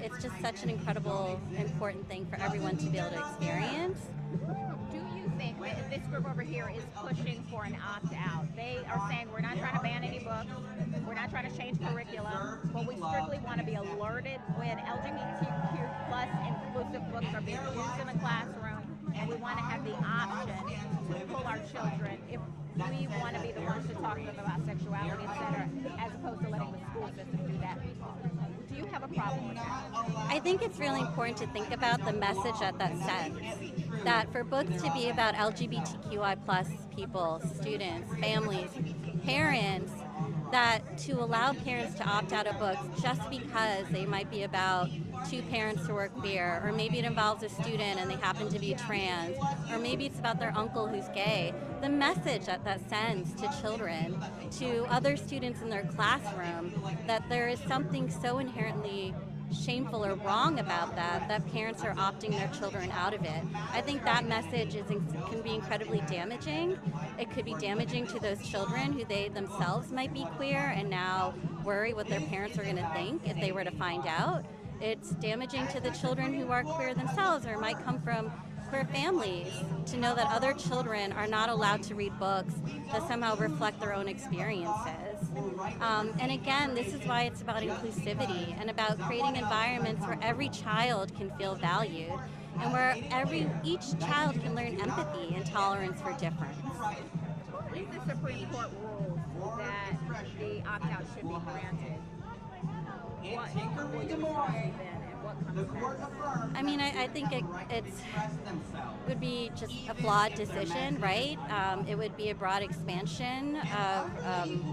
It's just such an incredible, important thing for everyone to be able to experience. Do you think that this group over here is pushing for an opt-out? They are saying we're not trying to ban any books, we're not trying to change curriculum, but we strictly want to be alerted when LGBTQ+-inclusive books are being used in the classroom, and we want to have the option to pull our children if we want to be the ones to talk to them about sexuality, etc., as opposed to letting the school system do that. Do you have a problem with that? I think it's really important to think about the message that sends. That for books to be about LGBTQI+ people, students, families, parents, that to allow parents to opt out of books just because they might be about 2 parents who work queer, or maybe it involves a student and they happen to be trans, or maybe it's about their uncle who's gay. The message that sends to children, to other students in their classroom, that there is something so inherently shameful or wrong about that parents are opting their children out of it. I think that message can be incredibly damaging. It could be damaging to those children who they themselves might be queer and now worry what their parents are going to think if they were to find out. It's damaging to the children who are queer themselves or might come from queer families to know that other children are not allowed to read books that somehow reflect their own experiences. And again, this is why it's about inclusivity and about creating environments where every child can feel valued and where each child can learn empathy and tolerance for difference. If the Supreme Court rules that the opt-out should be granted, what will you say then, and what comes next? I mean, I think it would be just a flawed decision, right? It would be a broad expansion of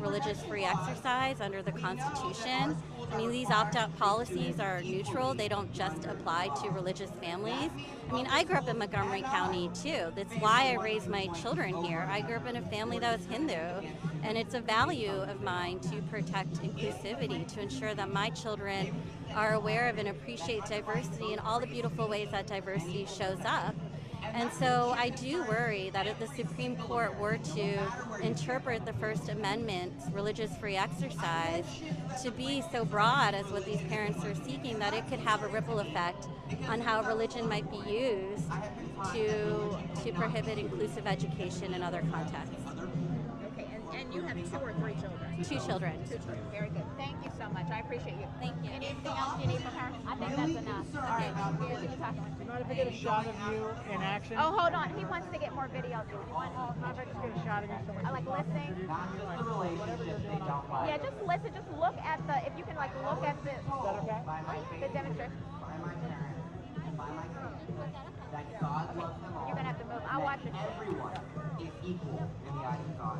religious free exercise under the Constitution. I mean, these opt-out policies are neutral. They don't just apply to religious families. I mean, I grew up in Montgomery County, too. That's why I raised my children here. I grew up in a family that was Hindu, and it's a value of mine to protect inclusivity, to ensure that my children are aware of and appreciate diversity in all the beautiful ways that diversity shows up. And so I do worry that if the Supreme Court were to interpret the First Amendment's religious free exercise to be so broad as what these parents are seeking, that it could have a ripple effect on how religion might be used to prohibit inclusive education in other contexts. Okay, and you have 2 or 3 children? 2 children. 2 children. Very good. Thank you so much. I appreciate you. Thank you. Anything else you need from her? I think that's enough. Okay. Do you mind if I get a shot of you in action? Oh, hold on. He wants to get more video. Do you want? Oh, mind if I just get a shot of you? So I like listening. whatever you're doing on fire. Yeah, just listen. Just look at the. If you can, like, look at the. Is that okay? The demonstration. That God loves them all. You're gonna have to move. I'll watch it. Everyone is equal in the eyes of God.